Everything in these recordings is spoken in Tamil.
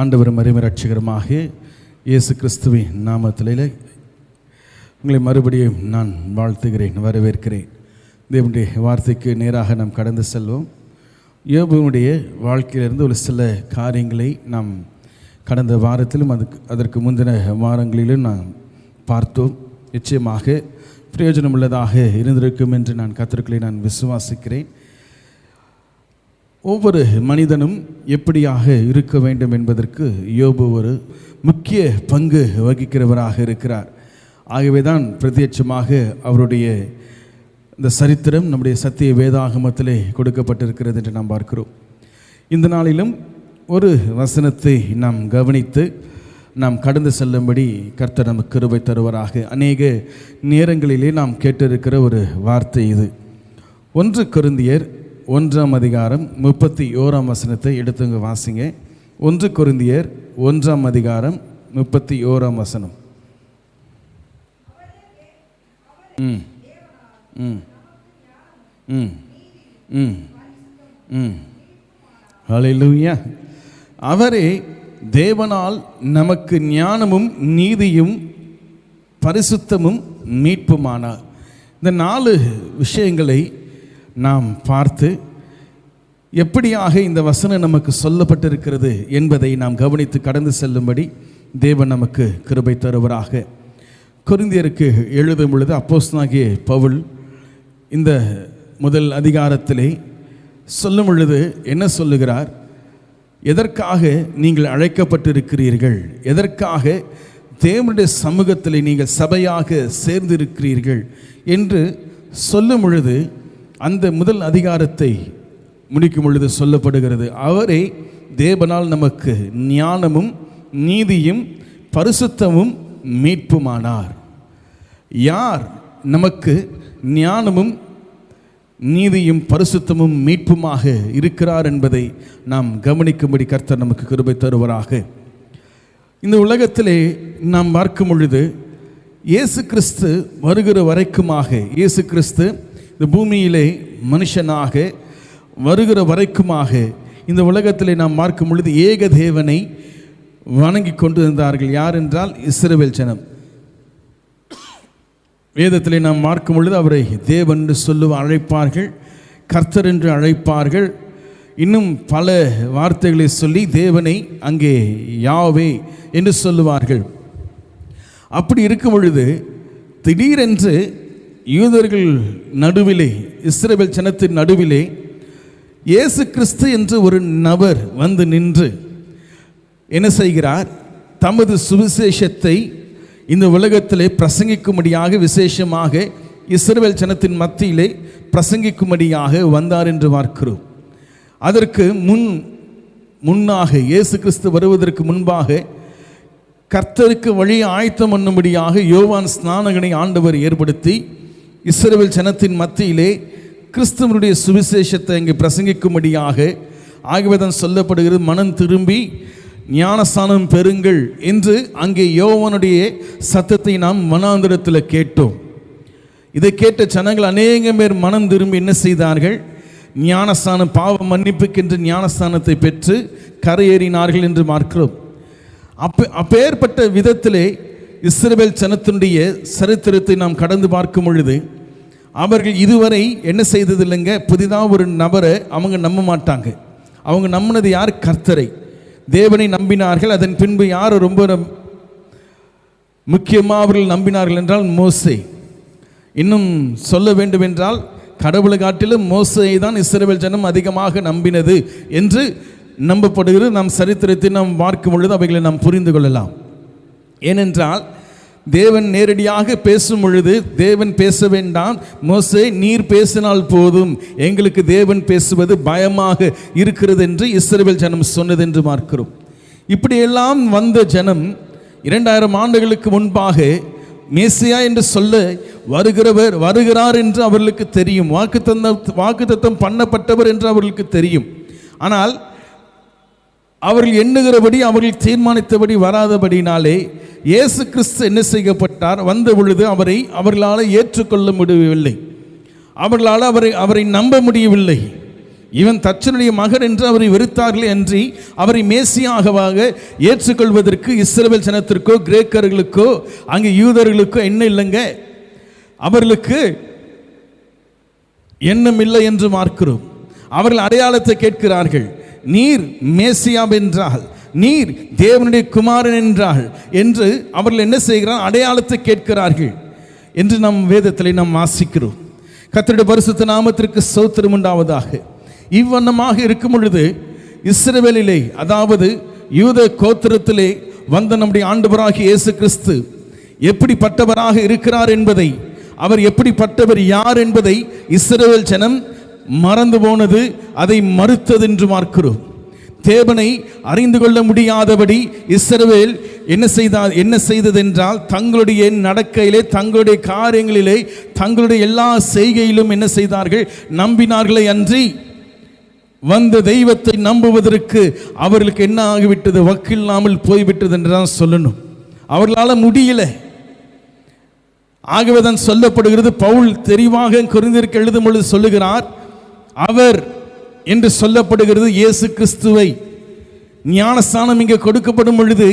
ஆண்டவரும் அருமை இரட்சகருமாக இயேசு கிறிஸ்துவின் நாமத்திலே உங்களை மறுபடியும் நான் வாழ்த்துகிறேன், வரவேற்கிறேன். தேவனுடைய வார்த்தைக்கு நேராக நாம் கடந்து செல்வோம். யோபுடைய வாழ்க்கையிலிருந்து ஒரு சில காரியங்களை நாம் கடந்த வாரத்திலும் அதற்கு முந்தின வாரங்களிலும் நாம் பார்த்தோம். நிச்சயமாக பிரயோஜனமுள்ளதாக இருந்திருக்கும் என்று நான் கர்த்தருக்குள்ளே நான் விசுவாசிக்கிறேன். ஒவ்வொரு மனிதனும் எப்படியாக இருக்க வேண்டும் என்பதற்கு யோபு ஒரு முக்கிய பங்கு வகிக்கிறவராக இருக்கிறார். ஆகவே தான் பிரத்யட்சமாக அவருடைய இந்த சரித்திரம் நம்முடைய சத்திய வேதாகமத்திலே கொடுக்கப்பட்டிருக்கிறது என்று நாம் பார்க்கிறோம். இந்த நாளிலும் ஒரு வசனத்தை நாம் கவனித்து நாம் கடந்து செல்லும்படி கர்த்தர் நமக்கு கிருபை தருவராக. அநேக நேரங்களிலே நாம் கேட்டிருக்கிற ஒரு வார்த்தை இது. 1 கொரிந்தியர் 1ஆம் அதிகாரம் 31ஆம் வசனத்தை எடுத்துங்க வாசிங்க. 1 கொரிந்தியர் 1ஆம் அதிகாரம் 31ஆம் வசனம். ஹல்லேலூயா. அவரே தேவனால் நமக்கு ஞானமும் நீதியும் பரிசுத்தமும் மீட்புமானார். இந்த 4 விஷயங்களை நாம் பார்த்து எப்படியாக இந்த வசனம் நமக்கு சொல்லப்பட்டிருக்கிறது என்பதை நாம் கவனித்து கடந்து செல்லும்படி தேவன் நமக்கு கிருபை தருவராக. கொரிந்தியருக்கு எழுதும் பொழுது அப்போஸ்தலனாகிய பவுல் இந்த முதல் அதிகாரத்திலே சொல்லும் பொழுது என்ன சொல்லுகிறார்? எதற்காக நீங்கள் அழைக்கப்பட்டிருக்கிறீர்கள், எதற்காக தேவனுடைய சமூகத்தில் நீங்கள் சபையாக சேர்ந்திருக்கிறீர்கள் என்று சொல்லும் பொழுது அந்த முதல் அதிகாரத்தை முடிக்கும் பொழுது சொல்லப்படுகிறது, அவரே தேவனால் நமக்கு ஞானமும் நீதியும் பரிசுத்தமும் மீட்புமானார். யார் நமக்கு ஞானமும் நீதியும் பரிசுத்தமும் மீட்புமாக இருக்கிறார் என்பதை நாம் கவனிக்கும்படி கர்த்தர் நமக்கு கிருபை தருவராக. இந்த உலகத்திலே நாம் பார்க்கும் பொழுது இயேசு கிறிஸ்து வருகிற வரைக்குமாக, இயேசு கிறிஸ்து இந்த பூமியிலே மனுஷனாக வருகிற வரைக்குமாக இந்த உலகத்திலே நாம் பார்க்கும் பொழுது ஏக தேவனை வணங்கி கொண்டு இருந்தார்கள். யார் என்றால் இஸ்ரவேல் ஜனம். வேதத்திலே நாம் பார்க்கும் பொழுது அவரை தேவன் என்று அழைப்பார்கள், கர்த்தர் என்று அழைப்பார்கள், இன்னும் பல வார்த்தைகளை சொல்லி தேவனை அங்கே யாவே என்று சொல்லுவார்கள். அப்படி இருக்கும் பொழுது திடீரென்று யூதர்கள் நடுவிலே, இஸ்ரவேல் ஜனத்தின் நடுவிலே இயேசு கிறிஸ்து என்று ஒரு நபர் வந்து நின்று என்ன செய்கிறார்? தமது சுவிசேஷத்தை இந்த உலகத்திலே பிரசங்கிக்கும்படியாக, விசேஷமாக இஸ்ரவேல் ஜனத்தின் மத்தியிலே பிரசங்கிக்கும்படியாக வந்தார் என்று பார்க்கிறோம். அதற்கு முன்னாக இயேசு கிறிஸ்து வருவதற்கு முன்பாக கர்த்தருக்கு வழி ஆயத்தம் பண்ணும்படியாக யோவான் ஸ்நானகனை ஆண்டவர் ஏற்படுத்தி இஸ்ரவேல் ஜனத்தின் மத்தியிலே கிறிஸ்துவனுடைய சுவிசேஷத்தை அங்கே பிரசங்கிக்கும்படியாக, ஆகவேதான் சொல்லப்படுகிறது, மனம் திரும்பி ஞானஸ்நானம் பெறுங்கள் என்று அங்கே யோவானுடைய சத்தத்தை நாம் வனாந்திரத்தில் கேட்டோம். இதை கேட்ட ஜனங்கள் அநேக பேர் மனம் திரும்பி என்ன செய்தார்கள்? ஞானஸ்நானம், பாவ மன்னிப்புக்கென்று ஞானஸ்நானத்தை பெற்று கரையேறினார்கள் என்று பார்க்கிறோம். அப்பேற்பட்ட விதத்திலே இஸ்ரவேல் ஜனத்தினுடைய சரித்திரத்தை நாம் கடந்து பார்க்கும் பொழுது அவர்கள் இதுவரை என்ன செய்ததில்லைங்க, புதிதாக ஒரு நபரை அவங்க நம்ப மாட்டாங்க. அவங்க நம்பினது யார்? கர்த்தரை, தேவனை நம்பினார்கள். அதன் பின்பு யார் ரொம்ப முக்கியமாக அவர்கள் நம்பினார்கள் என்றால் மோசே. இன்னும் சொல்ல வேண்டும் என்றால் கடவுளை காட்டிலும் மோசேயை தான் இஸ்ரவேல் ஜனம் அதிகமாக நம்பினது என்று நம்பப்படுகிறது. நாம் சரித்திரத்தை நாம் பார்க்கும் பொழுது அவைகளை நாம் புரிந்து கொள்ளலாம். ஏனென்றால் தேவன் நேரடியாக பேசும் பொழுது தேவன் பேச வேண்டாம், மோசே நீர் பேசினால் போதும், எங்களுக்கு தேவன் பேசுவது பயமாக இருக்கிறது என்று இஸ்ரவேல் ஜனம் சொன்னது என்று பார்க்கிறோம். இப்படியெல்லாம் வந்த ஜனம் 2000 ஆண்டுகளுக்கு முன்பாக மேசியா என்று சொல்ல வருகிறவர் வருகிறார் என்று அவர்களுக்கு தெரியும், வாக்குத்தத்தம் பண்ணப்பட்டவர் என்று அவர்களுக்கு தெரியும். ஆனால் அவர்கள் எண்ணுகிறபடி, அவர்கள் தீர்மானித்தபடி வராதபடினாலே இயேசு கிறிஸ்து என்ன செய்யப்பட்டார்? வந்த பொழுது அவர்களால் ஏற்றுக்கொள்ள முடியவில்லை, அவர்களால் அவரை நம்ப முடியவில்லை. இவன் தச்சனுடைய மகன் என்று அவரை வெறுத்தார்களே அன்றி அவரை மேசியாகவாக ஏற்றுக்கொள்வதற்கு இஸ்ரவேல் ஜனத்திற்கோ கிரேக்கர்களுக்கோ அங்கே யூதர்களுக்கோ என்ன இல்லைங்க, அவர்களுக்கு எண்ணம் இல்லை என்று பார்க்கிறோம். அவர்கள் அடையாளத்தை கேட்கிறார்கள். நீர் மேசியா என்றால், நீர் தேவனுடைய குமாரன் என்றால் என்று அவர்கள் என்ன செய்கிறார், அடையாளத்தை கேட்கிறார்கள் என்று நம் வேதத்திலே நாம் வாசிக்கிறோம். கர்த்தருடைய பரிசுத்த நாமத்திற்கு ஸ்தோத்திரம் உண்டாவதாக. இவ்வண்ணமாக இருக்கும் பொழுது இஸ்ரவேலிலே, அதாவது யூத கோத்திரத்திலே வந்த நம்முடைய ஆண்டவராகிய இயேசு கிறிஸ்து எப்படிப்பட்டவராக இருக்கிறார் என்பதை, அவர் எப்படிப்பட்டவர் யார் என்பதை இஸ்ரவேல் ஜனம் மறந்து போனது, அதை மறுத்தது என்று பார்க்கிறோம். தேவனை அறிந்து கொள்ள முடியாதபடி இஸ்ரவேல் என்ன செய்ததென்றால், தங்களுடைய நடக்கையிலே, தங்களுடைய காரியங்களிலே, தங்களுடைய எல்லா செய்கையிலும் என்ன செய்தார்கள், நம்பினார்களே அன்றி வந்த தெய்வத்தை நம்புவதற்கு அவர்களுக்கு என்ன ஆகிவிட்டது, வக்கில்லாமல் போய்விட்டது என்றுதான் சொல்லணும். அவர்களால் முடியல. ஆகவே தான் சொல்லப்படுகிறது, பவுல் தெளிவாக கொரிந்தியருக்கு எழுதும் பொழுது சொல்லுகிறார், அவர் என்று சொல்லப்படுகிறது இயேசு கிறிஸ்துவை. ஞானஸ்தானம் இங்கே கொடுக்கப்படும் பொழுது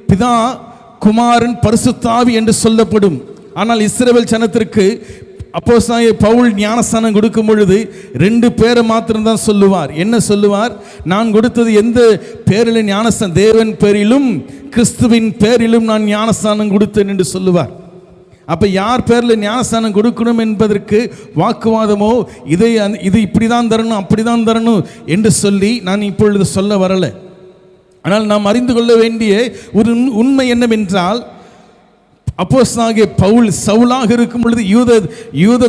பிதா, குமாரன், பரிசுத்த ஆவி என்று சொல்லப்படும். ஆனால் இஸ்ரவேல் ஜனத்திற்கு அப்போஸ்தலனாகிய பவுல் ஞானஸ்தானம் கொடுக்கும் பொழுது 2 பேரை மாத்திரம்தான் சொல்லுவார். என்ன சொல்லுவார், நான் கொடுத்தது எந்த பேரில் ஞானஸ்தானம், தேவன் பேரிலும் கிறிஸ்துவின் பேரிலும் நான் ஞானஸ்தானம் கொடுத்தேன் என்று சொல்லுவார். அப்போ யார் பேரில் ஞானஸ்தானம் கொடுக்கணும் என்பதற்கு வாக்குவாதமோ, இது இப்படி தான் தரணும் அப்படி தான் தரணும் என்று சொல்லி நான் இப்பொழுது சொல்ல வரலை. ஆனால் நாம் அறிந்து கொள்ள வேண்டிய ஒரு உண்மை என்னவென்றால், அப்போஸ்தலனாகிய பவுல் சவுலாக இருக்கும் பொழுது யூத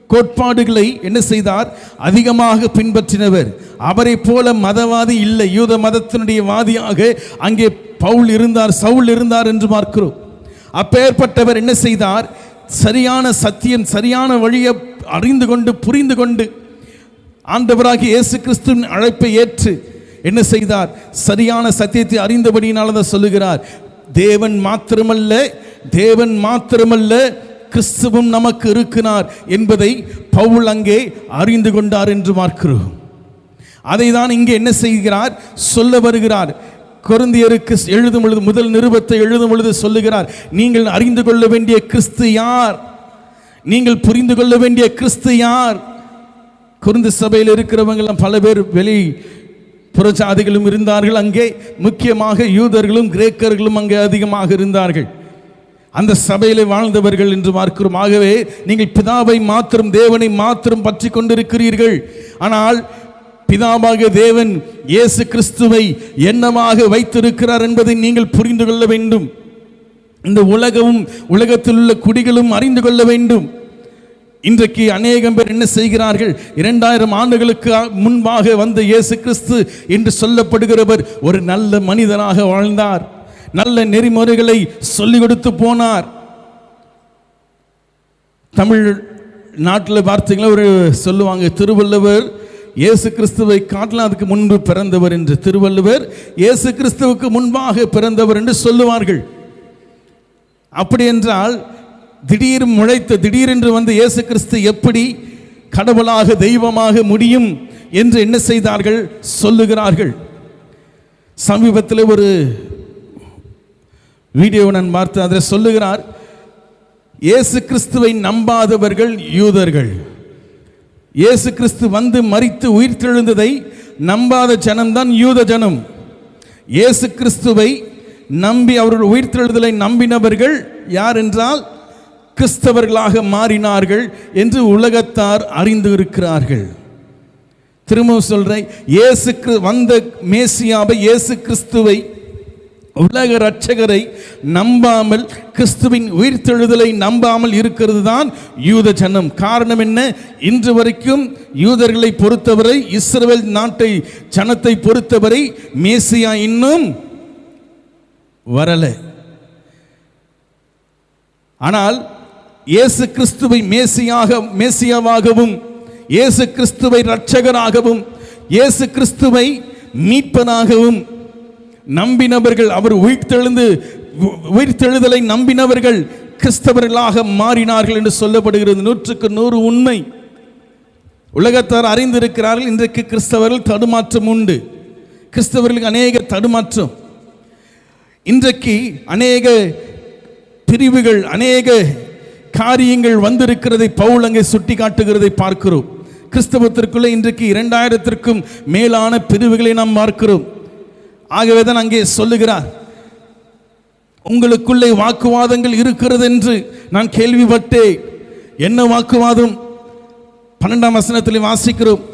கோட்பாடுகளை என்ன செய்தார், அதிகமாக பின்பற்றினவர். அவரை போல மதவாதி இல்லை. யூத மதத்தினுடைய வாதியாக அங்கே பவுல் இருந்தார், சவுல் இருந்தார் என்று பார்க்கிறோம். அப்பேற்பட்டவர் என்ன செய்தார், சரியான சத்தியம், சரியான வழியை அறிந்து கொண்டு புரிந்து கொண்டு ஆண்டவராகிய இயேசு கிறிஸ்துவின் அழைப்பை ஏற்று என்ன செய்தார், சரியான சத்தியத்தை அறிந்தபடியினால தான் சொல்லுகிறார், தேவன் மாத்திரமல்ல கிறிஸ்துவும் நமக்கு இருக்கிறார் என்பதை பவுல் அங்கே அறிந்து கொண்டார் என்று பார்க்கிறோம். அதை தான் இங்கே என்ன செய்கிறார், சொல்ல வருகிறார். கொரிந்தியருக்கு எழுதும் பொழுது, முதல் நிருபத்தை எழுதும் பொழுது சொல்லுகிறார், நீங்கள் அறிந்து கொள்ள வேண்டிய கிறிஸ்து யார், நீங்கள் புரிந்து கொள்ள வேண்டிய கிறிஸ்து யார். கொரிந்து சபையில் இருக்கிறவங்க பல பேர் வெளி புறஜாதிகளும் இருந்தார்கள். அங்கே முக்கியமாக யூதர்களும் கிரேக்கர்களும் அங்கே அதிகமாக இருந்தார்கள். அந்த சபையிலே வாழ்ந்தவர்கள் என்று பார்க்கிறோம். ஆகவே நீங்கள் பிதாவை மாத்திரம், தேவனை மாத்திரம் பற்றி கொண்டிருக்கிறீர்கள். ஆனால் பிதாவாகிய தேவன் இயேசு கிறிஸ்துவை என்னமாக வைத்திருக்கிறார் என்பதை நீங்கள் புரிந்து கொள்ள வேண்டும். இந்த உலகத்தில் உள்ள குடிகளும் அறிந்து கொள்ள வேண்டும். இன்றைக்கு அநேகம் பேர் என்ன செய்கிறார்கள், 2000 ஆண்டுகளுக்கு முன்பாக வந்த இயேசு கிறிஸ்து என்று சொல்லப்படுகிறவர் ஒரு நல்ல மனிதனாக வாழ்ந்தார், நல்ல நெறிமுறைகளை சொல்லிக் கொடுத்து போனார். தமிழ் நாட்டில் பார்த்தீங்களா, ஒரு சொல்லுவாங்க, திருவள்ளுவர் இயேசு கிறிஸ்துவை காட்டலாம் அதுக்கு முன்பு பிறந்தவர் என்று. திருவள்ளுவர் இயேசு கிறிஸ்துவுக்கு முன்பாக பிறந்தவர் என்று சொல்லுவார்கள். அப்படி என்றால் திடீரென்று வந்து இயேசு கிறிஸ்து எப்படி கடவுளாக தெய்வமாக முடியும் என்று என்ன செய்தார்கள், சொல்லுகிறார்கள். சமீபத்தில் ஒரு வீடியோ நான் பார்த்து அதில் சொல்லுகிறார், இயேசு கிறிஸ்துவை நம்பாதவர்கள் யூதர்கள், இயேசு கிறிஸ்து வந்து மரித்து உயிர்த்தெழுந்ததை நம்பாத ஜனம்தான் யூத ஜனம். இயேசு கிறிஸ்துவை நம்பி அவர்கள் உயிர்த்தெழுதலை நம்பினவர்கள் யார் என்றால் கிறிஸ்தவர்களாக மாறினார்கள் என்று உலகத்தார் அறிந்து இருக்கிறார்கள். திரும்பவும் சொல்றேன், இயேசு வந்த மேசியாவை, இயேசு கிறிஸ்துவை, உலக இரட்சகரை நம்பாமல், கிறிஸ்துவின் உயிர்த்தெழுதலை நம்பாமல் இருக்கிறது தான் யூத ஜனம். காரணம் என்ன, இன்று வரைக்கும் யூதர்களை பொறுத்தவரை, இஸ்ரவேல் நாட்டை ஜனத்தை பொறுத்தவரை மேசியா இன்னும் வரல. ஆனால் இயேசு கிறிஸ்துவை மேசியாவாகவும், இயேசு கிறிஸ்துவை இரட்சகராகவும், இயேசு கிறிஸ்துவை மீட்பனாகவும் நம்பினவர்கள், அவர் உயிர்த்தெழுதலை நம்பினவர்கள் கிறிஸ்தவர்களாக மாறினார்கள் என்று சொல்லப்படுகிறது. 100க்கு 100 உண்மை. உலகத்தார் அறிந்திருக்கிறார்கள். இன்றைக்கு கிறிஸ்தவர்கள் தடுமாற்றம் உண்டு. கிறிஸ்தவர்களுக்கு அநேக தடுமாற்றம். இன்றைக்கு அநேக பிரிவுகள், அநேக காரியங்கள் வந்திருக்கிறதை பவுல் அங்கே சுட்டி காட்டுகிறதை பார்க்கிறோம். கிறிஸ்தவத்திற்குள்ளே இன்றைக்கு 2000க்கும் மேலான பிரிவுகளை நாம் பார்க்கிறோம். ஆகவே தான் அங்கே சொல்லுகிறார், உங்களுக்குள்ளே வாக்குவாதங்கள் இருக்கிறது என்று நான் கேள்விப்பட்டேன். என்ன வாக்குவாதம்? 12ஆம் வசனத்தில் வாசிக்கிறோம்,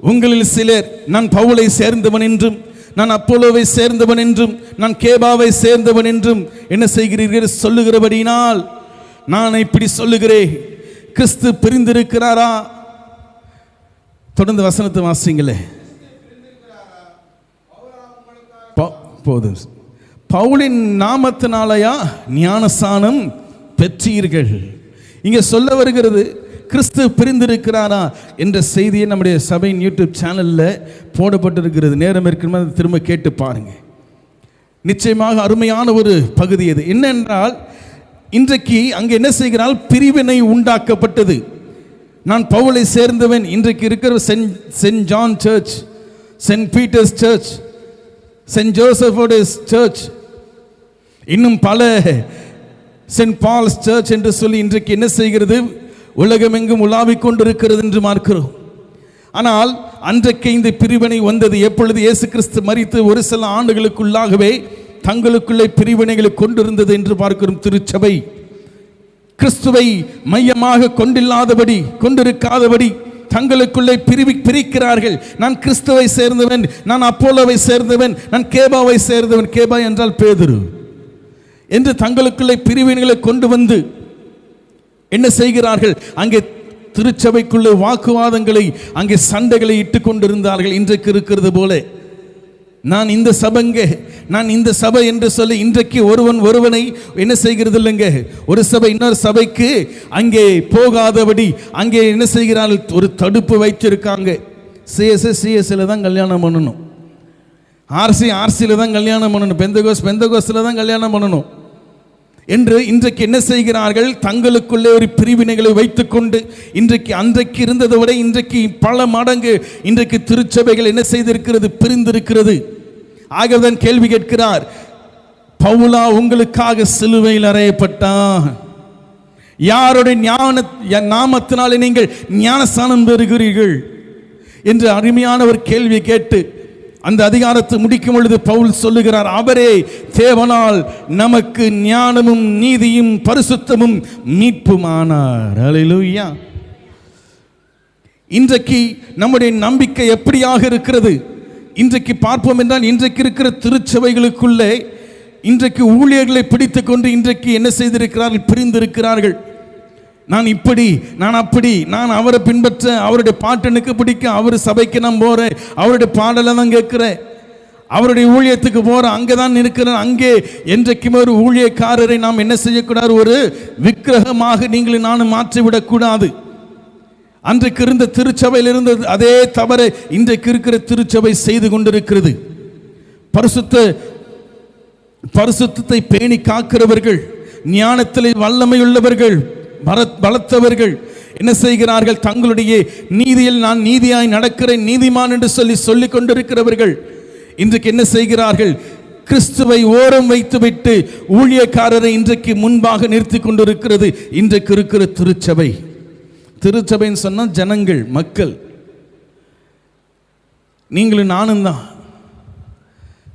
உங்களில் சிலர் நான் பவுலை சேர்ந்தவன் என்றும், நான் அப்போலோவை சேர்ந்தவன் என்றும், நான் கேபாவை சேர்ந்தவன் என்றும் என்ன செய்கிறீர்கள் சொல்லுகிறபடியினால் நான் இப்படி சொல்லுகிறேன். கிறிஸ்து பிரிந்திருக்கிறாரா? தொடர்ந்து வசனத்தை வாசிங்களே. போதும். பவுலின் நாமத்தினாலயா ஞானஸ்நானம் பெற்றீர்கள்? இங்கே சொல்ல வருகிறது, கிறிஸ்து பிரிந்திருக்கிறாரா என்ற செய்தியை நம்முடைய சபையின் யூடியூப் சேனலில் போடப்பட்டிருக்கிறது. நேரம் இருக்கிற திரும்ப கேட்டு பாருங்க. நிச்சயமாக அருமையான ஒரு பகுதி அது. என்னென்றால் இன்றைக்கு அங்கே என்ன செய்கிறால், பிரிவினை உண்டாக்கப்பட்டது. நான் பவுலை சேர்ந்தவன். இன்றைக்கு இருக்கிற saint John church, saint Peter's church, saint ஜோசஃபோடஸ் சர்ச், இன்னும் பல சென்ட் பால்ஸ் சர்ச் என்று சொல்லி இன்றைக்கு என்ன செய்கிறது, உலகமெங்கும் உலாவிக் கொண்டிருக்கிறது என்று பார்க்கிறோம். ஆனால் அன்றைக்கு இந்த பிரிவினை வந்தது எப்பொழுது? இயேசு கிறிஸ்து மரித்து ஒரு சில ஆண்டுகளுக்குள்ளாகவே தங்களுக்குள்ளே பிரிவினைகளை கொண்டிருந்தது என்று பார்க்கிறோம். திருச்சபை கிறிஸ்துவை மையமாக கொண்டிருக்காதபடி தங்களுக்குள்ளே பிரிக்கிறார்கள். நான் கிறிஸ்துவை சேர்ந்தவன், நான் அப்போலோவை சேர்ந்தவன், நான் கேபாவை சேர்ந்தவன். கேபா என்றால் பேதுரு என்று தங்களுக்குள்ளே பிரிவினைகளை கொண்டு வந்து என்ன செய்கிறார்கள், அங்கே திருச்சபைக்குள்ளே வாக்குவாதங்களை, அங்கே சண்டைகளை இட்டுக் கொண்டிருந்தார்கள். இன்றைக்கு இருக்கிறது போல நான் இந்த சபைங்க, நான் இந்த சபை என்று சொல்லி இன்றைக்கு ஒருவனை என்ன செய்கிறது இல்லைங்க, ஒரு சபை இன்னொரு சபைக்கு அங்கே போகாதபடி அங்கே என்ன செய்கிறார்கள், ஒரு தடுப்பு வைத்திருக்காங்க. சிஎஸ்சியில் தான் கல்யாணம் பண்ணணும், ஆர்சியில் தான் கல்யாணம் பண்ணணும், பெந்தகோஸ்ல தான் கல்யாணம் பண்ணணும் என்று இன்றைக்கு என்ன செய்கிறார்கள், தங்களுக்குள்ளே ஒரு பிரிவினைகளை வைத்துக்கொண்டு இன்றைக்கு அன்றைக்கு இருந்ததை விட இன்றைக்கு பல மடங்கு இன்றைக்கு திருச்சபைகள் என்ன செய்திருக்கிறது, பிரிந்திருக்கிறது. ஆகவேதான் கேள்வி கேட்கிறார், பவுலா உங்களுக்காக சிலுவையில் அறையப்பட்டான், யாருடைய நாமத்தினாலே நீங்கள் ஞானஸ்நானம் பெறுகிறீர்கள் என்று அருமையான ஒரு கேள்வி கேட்டு அந்த அதிகாரத்தை முடிக்கும் பொழுது பவுல் சொல்லுகிறார், அவரே தேவனால் நமக்கு ஞானமும் நீதியும் பரிசுத்தமும் மீட்புமானார். அல்லேலூயா. இன்றைக்கு நம்முடைய நம்பிக்கை எப்படியாக இருக்கிறது? இன்றைக்கு பார்ப்போம் என்றால் இன்றைக்கு இருக்கிற திருச்சபைகளுக்குள்ளே இன்றைக்கு ஊழியர்களை பிடித்துக் கொண்டு இன்றைக்கு என்ன செய்திருக்கிறார்கள், பிரிந்திருக்கிறார்கள். நான் இப்படி, நான் அப்படி, நான் அவரை பின்பற்ற, அவருடைய பாட்டனுக்கு பிடிக்க, அவர் சபைக்கு நான் போகிறேன், அவருடைய பாடலை தான் கேட்குறேன், அவருடைய ஊழியத்துக்கு போகிறேன், அங்கே தான் இருக்கிறேன். அங்கே என்றைக்குமே ஒரு ஊழியக்காரரை நாம் என்ன செய்யக்கூடாது, ஒரு விக்கிரகமாக நீங்களும் நானும் மாற்றிவிடக்கூடாது. அன்றைக்கு இருந்த திருச்சபையில் இருந்தது அதே தவறை இன்றைக்கு இருக்கிற திருச்சபை செய்து கொண்டிருக்கிறது. பரிசுத்தத்தை பேணி காக்கிறவர்கள், ஞானத்திலே வல்லமையுள்ளவர்கள், பலத்தவர்கள் என்ன செய்கிறார்கள், தங்களுடைய நீதியில் நான் நீதியாய் நடக்கிறேன், நீதிமான் என்று சொல்லிக் கொண்டிருக்கிறவர்கள் இன்றைக்கு என்ன செய்கிறார்கள், கிறிஸ்துவை ஓரம் வைத்துவிட்டு ஊழியக்காரரை இன்றைக்கு முன்பாக நிறுத்தி கொண்டிருக்கிறது இன்றைக்கு இருக்கிற திருச்சபை. திருச்சபைன்னு சொன்னால் ஜனங்கள், மக்கள், நீங்களும் நானும் தான்.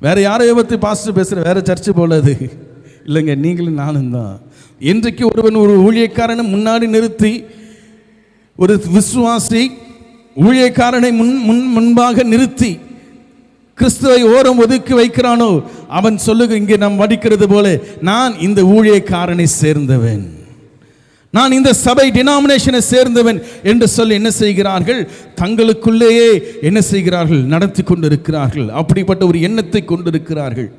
வேற யாரையோ பற்றி பாஸ்டர் பேசுகிற வேற சர்ச்சு போலது இல்லைங்க, நீங்களும் நானும் தான். இன்றைக்கு ஒருவன் ஒரு ஊழியக்காரனை முன்னாடி நிறுத்தி, ஒரு விசுவாசி ஊழியக்காரனை முன்பாக நிறுத்தி கிறிஸ்துவை ஓரம் ஒதுக்கி வைக்கிறானோ, அவன் சொல்லுங்க, இங்கே நாம் வடிக்கிறது போல, நான் இந்த ஊழியக்காரனை சேர்ந்தவன், நான் இந்த சபை டினாமினேஷனை சேர்ந்தவன் என்று சொல்லி என்ன செய்கிறார்கள், தங்களுக்குள்ளேயே என்ன செய்கிறார்கள், நடத்தி கொண்டிருக்கிறார்கள். அப்படிப்பட்ட ஒரு எண்ணத்தை கொண்டிருக்கிறார்கள்.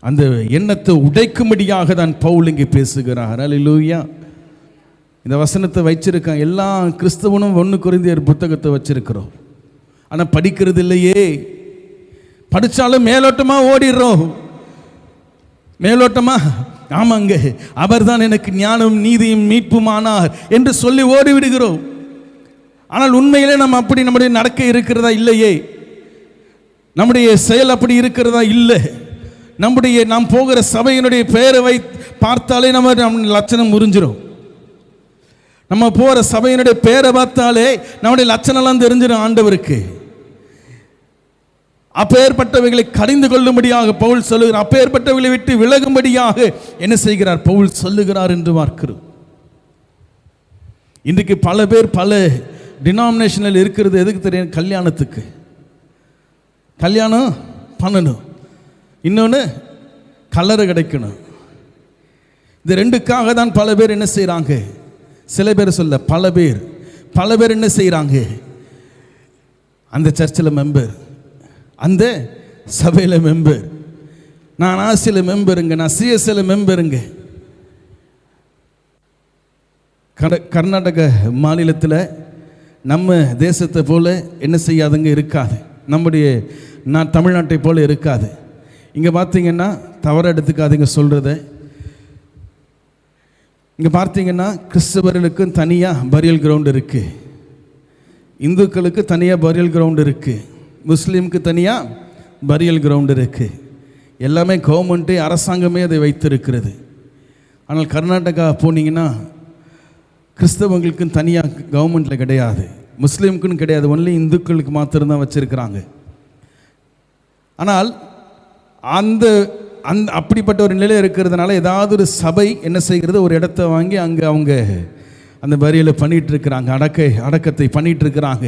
அந்த எண்ணத்தை உடைக்கும்படியாக தான் பவுல் இங்கே பேசுகிறார். அல்லேலூயா. இந்த வசனத்தை வச்சிருக்கான். எல்லா கிறிஸ்தவனும் 1 கொரிந்தியர் புத்தகத்தை வச்சிருக்கிறோம், ஆனால் படிக்கிறது இல்லையே. படித்தாலும் மேலோட்டமா ஓடிடுறோம். மேலோட்டமா ஆமாங்க, அவர் தான் எனக்கு ஞானம் நீதியும் மீட்புமானார் என்று சொல்லி ஓடிவிடுகிறோம். ஆனால் உண்மையிலே நம்ம அப்படி நம்முடைய நடக்க இருக்கிறதா இல்லையே, நம்முடைய செயல் அப்படி இருக்கிறதா இல்லை. நாம் போகிற சபையினுடைய பெயரை பார்த்தாலே நம்ம லட்சணம் முறிஞ்சிடும். நம்ம போகிற சபையினுடைய பெயரை பார்த்தாலே நம்முடைய லட்சணம்லாம் தெரிஞ்சிடும் ஆண்டவருக்கு. அப்பேற்பட்டவைகளை கடிந்து கொள்ளும்படியாக பவுல் சொல்லுகிறார். அப்பேற்பட்டவைகளை விட்டு விலகும்படியாக என்ன செய்கிறார் பவுல் சொல்லுகிறார் என்று பார்க்கிறோம். இன்றைக்கு பல பேர் பல டினாமினேஷனில் இருக்கிறது எதுக்கு தெரியும்? கல்யாணத்துக்கு. கல்யாணம் பண்ணணும், இன்னொன்று கல்லறை கிடைக்கணும். இந்த ரெண்டுக்காக தான் பல பேர் என்ன செய்கிறாங்க, சில பேர் சொல்ல பல பேர் என்ன செய்கிறாங்க, அந்த சர்ச்சில் மெம்பர், அந்த சபையில் மெம்பர், நான் ஆசியில் மெம்பருங்க, நான் சிஎஸ்எல் மெம்பருங்க. கர்நாடக மாநிலத்தில் நம்ம தேசத்தை போல என்ன செய்யாதுங்க இருக்காது, நம்முடைய தமிழ்நாட்டை போல இருக்காது. இங்கே பார்த்தீங்கன்னா தவற எடுத்துக்காதீங்க சொல்கிறத. இங்கே பார்த்தீங்கன்னா கிறிஸ்தவர்களுக்கும் தனியாக பரியல் கிரவுண்டு இருக்குது, இந்துக்களுக்கு தனியாக பரியல் கிரவுண்டு இருக்குது, முஸ்லீமுக்கு தனியாக பரியல் கிரவுண்டு இருக்குது. எல்லாமே கவர்மெண்ட்டே அரசாங்கமே அதை வைத்திருக்கிறது. ஆனால் கர்நாடகா போனீங்கன்னா கிறிஸ்தவங்களுக்கும் தனியாக கவர்மெண்ட்டில் கிடையாது, முஸ்லீமுக்குன்னு கிடையாது, ஒன்லி இந்துக்களுக்கு மாத்திரம்தான் வச்சுருக்கிறாங்க. ஆனால் அப்படிப்பட்ட ஒரு நிலை இருக்கிறதுனால ஏதாவது ஒரு சபை என்ன செய்கிறது, ஒரு இடத்த வாங்கி அங்கே அவங்க அந்த பரியலை பண்ணிகிட்டு இருக்கிறாங்க, அடக்கத்தை பண்ணிகிட்டு இருக்கிறாங்க.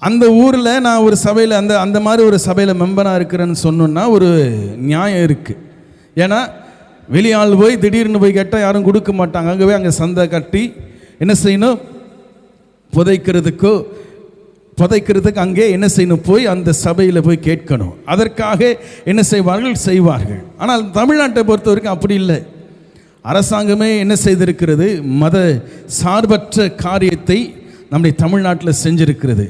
அந்த ஊரில் நான் ஒரு சபையில் அந்த மாதிரி ஒரு சபையில் மெம்பராக இருக்கிறேன்னு சொன்னோன்னா ஒரு நியாயம் இருக்குது. ஏன்னா வெளியாள் போய் திடீர்னு போய் கேட்டால் யாரும் கொடுக்க மாட்டாங்க. அங்கே அங்கே சந்தை கட்டி என்ன செய்யணும், புதைக்கிறதுக்கு அங்கே என்ன செய்யணும், போய் அந்த சபையில் போய் கேட்கணும். அதற்காக என்ன செய்வார்கள். ஆனால் தமிழ்நாட்டை பொறுத்த வரைக்கும் அப்படி இல்லை. அரசாங்கமே என்ன செய்திருக்கிறது, மத சார்பற்ற காரியத்தை நம்முடைய தமிழ்நாட்டில் செஞ்சிருக்கிறது.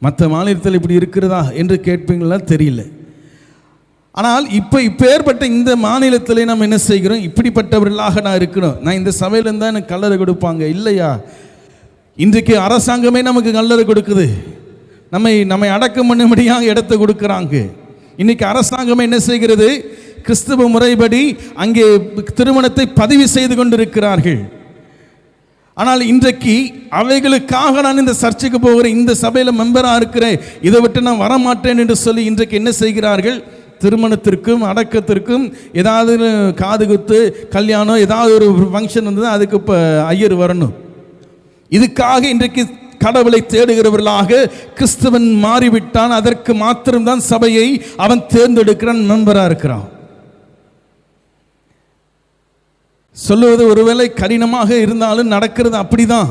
மற்ற மாநிலத்தில் இப்படி இருக்கிறதா என்று கேட்பீங்களா தெரியல. ஆனால் இப்போ ஏற்பட்ட இந்த மாநிலத்தில் நம்ம என்ன செய்கிறோம், இப்படிப்பட்டவர்களாக நான் இருக்கணும், நான் இந்த சபையிலேருந்து தான் எனக்கு கல்லறை கொடுப்பாங்க இல்லையா. இன்றைக்கு அரசாங்கமே நமக்கு கல்லறை கொடுக்குது, நம்மை அடக்கம் பண்ணும்படியாக இடத்தை கொடுக்குறாங்க. இன்னைக்கு அரசாங்கமே என்ன செய்கிறது, கிறிஸ்தவ முறைப்படி அங்கே திருமணத்தை பதிவு செய்து கொண்டிருக்கிறார்கள். ஆனால் இன்றைக்கு அவைகளுக்காக நான் இந்த சர்ச்சுக்கு போகிறேன், இந்த சபையில் மெம்பராக இருக்கிறேன், இதை விட்டு நான் வரமாட்டேன் என்று சொல்லி இன்றைக்கு என்ன செய்கிறார்கள், திருமணத்திற்கும் அடக்கத்திற்கும் ஏதாவது காது குத்து கல்யாணம் ஏதாவது ஒரு ஃபங்க்ஷன் வந்தது, அதுக்கு இப்போ ஐயர் வரணும். இதுக்காக இன்றைக்கு கடவுளை தேடுகிறவர்களாக கிறிஸ்தவன் மாறிவிட்டான். அதற்கு மாத்திரம்தான் சபையை அவன் தேர்ந்தெடுக்கிறான், மெம்பராக இருக்கிறான். சொல்லுவது ஒருவேளை கடினமாக இருந்தாலும் நடக்கிறது அப்படிதான்.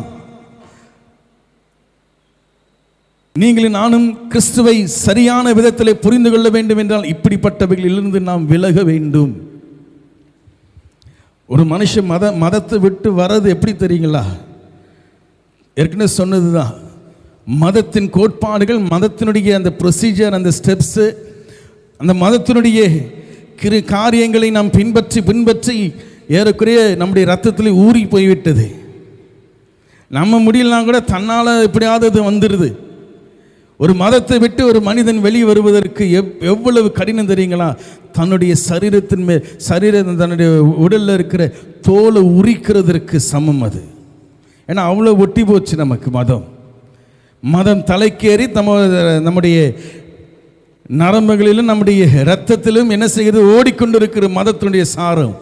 நீங்களும் நானும் கிறிஸ்துவை சரியான விதத்தில் புரிந்து கொள்ள வேண்டும் என்றால் இப்படிப்பட்டவைகளிலிருந்து நாம் விலக வேண்டும். ஒரு மனுஷன் மதத்தை விட்டு வர்றது எப்படி தெரியுங்களா, ஏற்கனவே சொன்னதுதான். மதத்தின் கோட்பாடுகள், மதத்தினுடைய அந்த ப்ரொசீஜர், அந்த ஸ்டெப்ஸு, அந்த மதத்தினுடைய காரியங்களை நாம் பின்பற்றி ஏறக்குறைய நம்முடைய ரத்தத்தில் ஊறி போய்விட்டது. நம்ம முடியலாம் கூட தன்னால் எப்படியாவது அது வந்துடுது. ஒரு மதத்தை விட்டு ஒரு மனிதன் வெளியே வருவதற்கு எவ்வளவு கடினம் தெரியுங்களா. தன்னுடைய தன்னுடைய உடலில் இருக்கிற தோலை உரிக்கிறதற்கு சமம் அது. ஏன்னா அவ்வளோ ஒட்டி போச்சு நமக்கு மதம் தலைக்கேறி நம்முடைய நரம்புகளிலும் நம்முடைய இரத்தத்திலும் என்ன செய்கிறது, ஓடிக்கொண்டிருக்கிற மதத்தினுடைய சாரம்.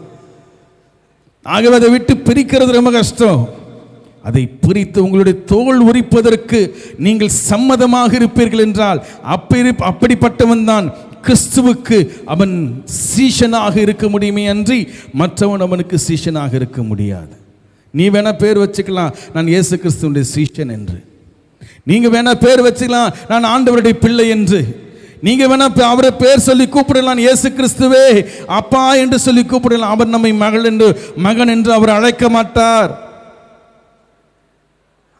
ஆகவே அதை விட்டு பிரிக்கிறது ரொம்ப கஷ்டம். அதை பிரித்து உங்களுடைய தோல் உரிப்பதற்கு நீங்கள் சம்மதமாக இருப்பீர்கள் என்றால் அப்படிப்பட்டவன் தான் கிறிஸ்துவுக்கு அவன் சீஷனாக இருக்க முடியுமே அன்றி மற்றவன் அவனுக்கு சீஷனாக இருக்க முடியாது. நீ வேணா பேர் வச்சுக்கலாம், நான் இயேசு கிறிஸ்துவுடைய சீஷன் என்று. நீங்க வேணா பேர் வச்சுக்கலாம், நான் ஆண்டவருடைய பிள்ளை என்று. நீங்க வேணா அவரை பேர் சொல்லி கூப்பிடலாம், இயேசு கிறிஸ்துவே அப்பா என்று சொல்லி கூப்பிடலாம். அவர் நம்மை மகன் என்று அவர் அழைக்க மாட்டார்.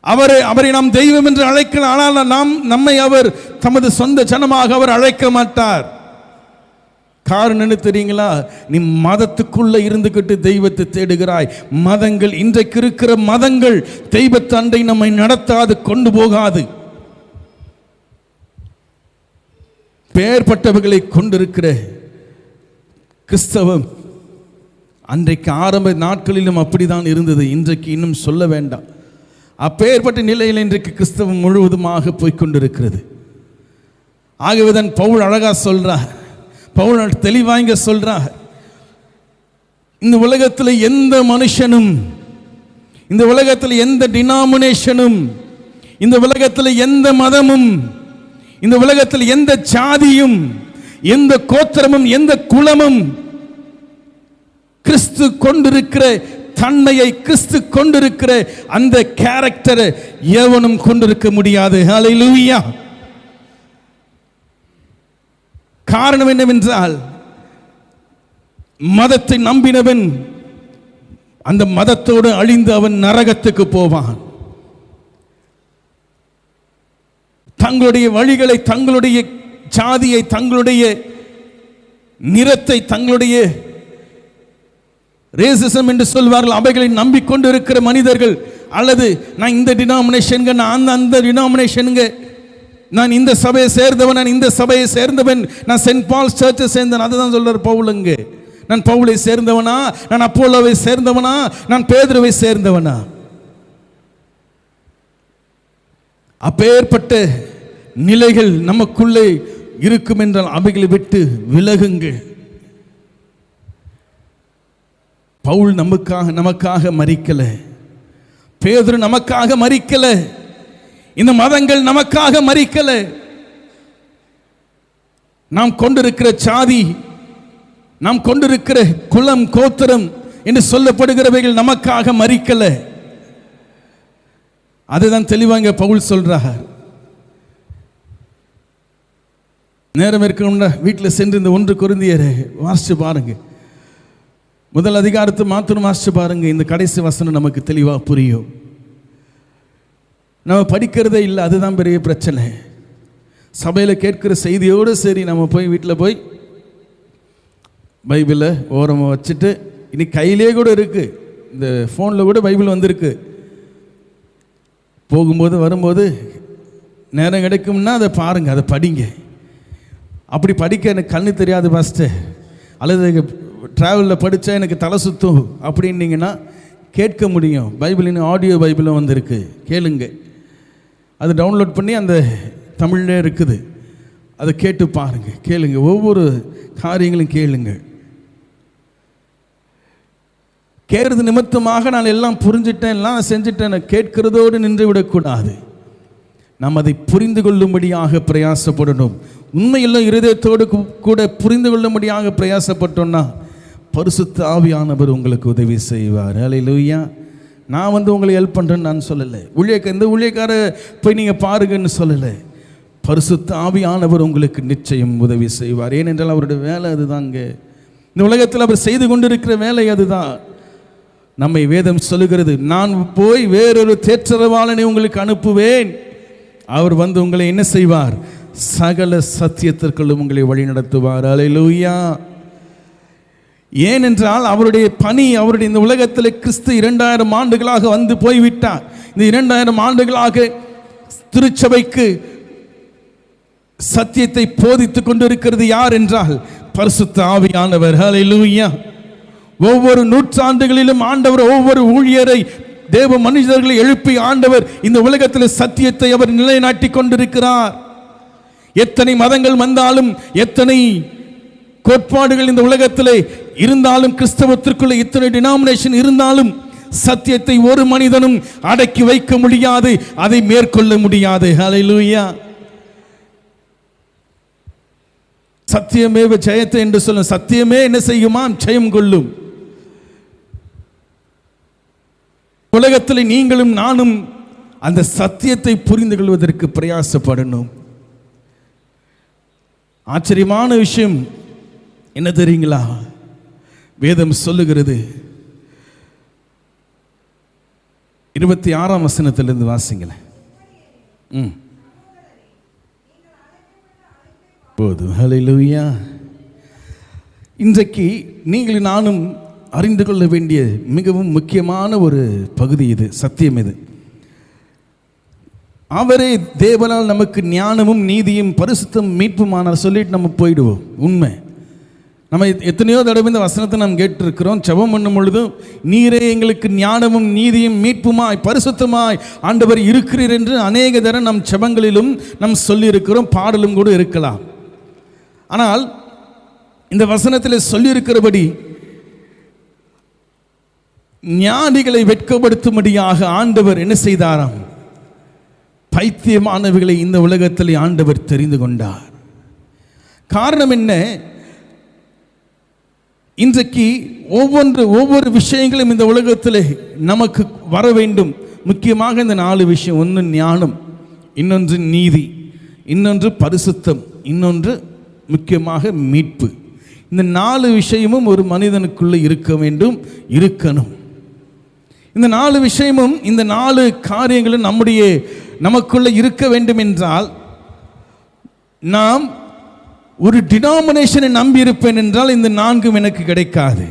அவரை நாம் தெய்வம் என்று அழைக்கலாம், ஆனால் நம்மை அவர் தமது சொந்த ஜனமாக அவர் அழைக்க மாட்டார். காரணம் என்ன தெரியுங்களா? நீ மதத்துக்குள்ள இருந்துகிட்டு தெய்வத்தை தேடுகிறாய். மதங்கள், இன்றைக்கு இருக்கிற மதங்கள் தெய்வத்தண்டை நம்மை நடத்தாது, கொண்டு போகாது. பெயர்பட்டவர்களை கொண்டிருக்கிற கிறிஸ்தவம் அன்றைக்கு ஆரம்ப நாட்களிலும் அப்படிதான் இருந்தது. இன்றைக்கு இன்னும் சொல்ல வேண்டாம். அப்பேற்பட்ட நிலையில் இன்றைக்கு கிறிஸ்தவம் முழுவதுமாக போய்கொண்டிருக்கிறது. ஆகவேதான் பவுல் அழகா சொல்றார், பவுல் தெளிவாங்க சொல்றார், இந்த உலகத்தில் எந்த மனுஷனும், இந்த உலகத்தில் எந்த டினாமினேஷனும், இந்த உலகத்தில் எந்த மதமும், இந்த உலகத்தில் எந்த ஜாதியும், எந்த கோத்திரமும், எந்த குலமும் கிறிஸ்து கொண்டிருக்கிற தன்மையை, கிறிஸ்து கொண்டிருக்கிற அந்த கேரக்டரை எவனும் கொண்டிருக்க முடியாது. ஹல்லேலூயா. காரணம் என்னவென்றால், மதத்தை நம்பினவன் அந்த மதத்தோடு அழிந்து அவன் நரகத்துக்கு போவான். தங்களுடைய வழிகளை, தங்களுடைய ஜாதியை, தங்களுடைய நிறத்தை, தங்களுடைய ரேசிசம் என்று சொல்வார்கள், அவைகளை நம்பிக்கொண்டு இருக்கிற மனிதர்கள், அல்லது நான் இந்த டினாமினேஷனுங்க, நான் அந்த டினாமினேஷனுங்க, நான் இந்த சபையை சேர்ந்தவன், நான் இந்த சபையை சேர்ந்தவன், நான் சென்ட் பால்ஸ் சர்ச்சை சேர்ந்தவன், அதுதான் சொல்றார் பவுலுங்க. நான் பவுலை சேர்ந்தவனா, நான் அப்போலோவை சேர்ந்தவனா, நான் பேதுருவை சேர்ந்தவனா? அப்பேற்பட்ட நிலைகள் நமக்குள்ளே இருக்கும் என்றால் அவைகளை விட்டு விலகுங்கள். பவுல் நமக்காக மரிக்கல, பேதுரு நமக்காக மரிக்கல, இந்த மதங்கள் நமக்காக மரிக்கல. நாம் கொண்டிருக்கிற சாதி, நாம் கொண்டிருக்கிற குலம், கோத்திரம் என்று சொல்லப்படுகிறவைகள் நமக்காக மரிக்கல. அதுதான் தெளிவாங்க பவுல் சொல்றார். நேரம் இருக்கணும்னா வீட்டில் சென்று இந்த 1 கொரிந்தியரை வாசிச்சு பாருங்க. முதல் அதிகாரத்தை மாத்திரம் வாசிச்சு பாருங்க. இந்த கடைசி வசனம் நமக்கு தெளிவாக புரியும். நம்ம படிக்கிறதே இல்லை, அதுதான் பெரிய பிரச்சனை. சபையில் கேட்கிற செய்தியோடு சரி, நம்ம போய் வீட்டில் போய் பைபிளை ஓரமாக வச்சுட்டு, இனி கையிலே கூட இருக்கு, இந்த ஃபோனில் கூட பைபிள் வந்திருக்கு. போகும்போது வரும்போது நேரம் கிடைக்கும்னா அதை பாருங்கள், அதை படிங்க. அப்படி படிக்க எனக்கு கண்ணு தெரியாது பாஸ்டர், அல்லது ட்ராவலில் படித்தா எனக்கு தலை சுத்தும் அப்படின்னீங்கன்னா கேட்க முடியும். பைபிளின் ஆடியோ பைபிளும் வந்திருக்கு, கேளுங்க. அது டவுன்லோட் பண்ணி அந்த தமிழ்லே இருக்குது, அதை கேட்டு பாருங்க, கேளுங்க. ஒவ்வொரு காரியங்களும் கேளுங்க. கேட்கறது நிமித்தமாக நான் எல்லாம் புரிஞ்சிட்டேன், எல்லாம் செஞ்சுட்டேன், கேட்கிறதோடு நின்று விடக்கூடாது. நாம் அதை புரிந்து கொள்ளும்படியாக பிரயாசப்படணும். உண்மையெல்லாம் இருதயத்தோடு கூட புரிந்து கொள்ளும்படியாக பிரயாசப்பட்டோம்னா பரிசுத்த ஆவியானவர் உங்களுக்கு உதவி செய்வார். ஹல்லேலூயா. நான் உங்களை ஹெல்ப் பண்ணுறேன்னு நான் சொல்லலை, இந்த ஊழியக்கார போய் நீங்கள் பாருங்கன்னு சொல்லலை. பரிசுத்த ஆவியானவர் உங்களுக்கு நிச்சயம் உதவி செய்வார். ஏனென்றால் அவருடைய வேலை அதுதாங்க. இந்த உலகத்தில் அவர் செய்து கொண்டிருக்கிற வேலை அதுதான். நம்மை வேதம் சொல்லுகிறது, நான் போய் வேறொரு தேற்றரவாளனை உங்களுக்கு அனுப்புவேன், அவர் உங்களை என்ன செய்வார்? சகல சத்தியத்திற்குள்ளும் உங்களை வழி நடத்துவார். ஹல்லேலூயா. ஏனென்றால் அவருடைய பணி, அவருடைய இந்த உலகத்தில் கிறிஸ்து 2000 ஆண்டுகளாக வந்து போய்விட்டார். இந்த 2000 ஆண்டுகளாக திருச்சபைக்கு சத்தியத்தை போதித்துக் கொண்டிருக்கிறது யார் என்றால் பரிசுத்த ஆவியானவர். ஹல்லேலூயா. ஒவ்வொரு நூற்றாண்டுகளிலும் ஆண்டவர் ஒவ்வொரு ஊழியரை, தேவ மனிதர்களை எழுப்பி ஆண்டவர் இந்த உலகத்தில் சத்தியத்தை அவர் நிலைநாட்டி கொண்டிருக்கிறார். எத்தனை மதங்கள் வந்தாலும், எத்தனை கோட்பாடுகள் இந்த உலகத்திலே இருந்தாலும், கிறிஸ்தவத்திற்குள்ள இத்தனை டினாமினேஷன் இருந்தாலும், சத்தியத்தை ஒரு மனிதனும் அடக்கி வைக்க முடியாது, அதை மேற்கொள்ள முடியாது. ஹல்லேலூயா. சத்தியமே ஜெயத்தை என்று சொல்லும். சத்தியமே என்ன செய்யுமா? ஜெயம் கொள்ளும். உலகத்தில் நீங்களும் நானும் அந்த சத்தியத்தை புரிந்து கொள்வதற்கு பிரயாசப்படணும். ஆச்சரியமான விஷயம் என்ன தெரியுங்களா? வேதம் சொல்லுகிறது, 26ஆம் வசனத்திலிருந்து வாசிங்களேன். போதும். ஹல்லேலூயா. இன்றைக்கு நீங்கள் நானும் அறிந்து கொள்ள வேண்டிய மிகவும் முக்கியமான ஒரு பகுதி இது, சத்தியம் இது. அவரே தேவனால் நமக்கு ஞானமும் நீதியும் பரிசுத்தம் மீட்புமானார் சொல்லிட்டு நம்ம போயிடுவோம். உண்மை. நம்ம எத்தனையோ தடவை இந்த வசனத்தை நாம் கேட்டிருக்கிறோம். ஜெபம் பண்ணும் பொழுதும் நீரே எங்களுக்கு ஞானமும் நீதியும் மீட்புமாய் பரிசுத்தமாய் ஆண்டவர் இருக்கிறீர் என்று அநேக தடவை நம் ஜெபங்களிலும் நாம் சொல்லியிருக்கிறோம், பாடலும் கூட இருக்கலாம். ஆனால் இந்த வசனத்தில் சொல்லியிருக்கிறபடி ஞானிகளை வெட்கப்படுத்தும்படியாக ஆண்டவர் என்ன செய்தாராம்? பைத்தியமானவர்களை இந்த உலகத்தில் ஆண்டவர் தெரிந்து கொண்டார். காரணம் என்ன? இன்றைக்கு ஒவ்வொரு விஷயங்களும் இந்த உலகத்தில் நமக்கு வர வேண்டும். முக்கியமாக இந்த 4 விஷயம். ஒன்று ஞானம், இன்னொன்று நீதி, இன்னொன்று பரிசுத்தம், இன்னொன்று முக்கியமாக மீட்பு. இந்த 4 விஷயமும் ஒரு மனிதனுக்குள்ளே இருக்க வேண்டும், இருக்கணும். இந்த 4 விஷயமும், இந்த 4 காரியங்களும் நமக்குள்ளே இருக்க வேண்டும் என்றால், நாம் ஒரு டினாமினேஷனை நம்பி இருப்பேன் என்றால் இந்த 4ம் எனக்கு கிடைக்காது.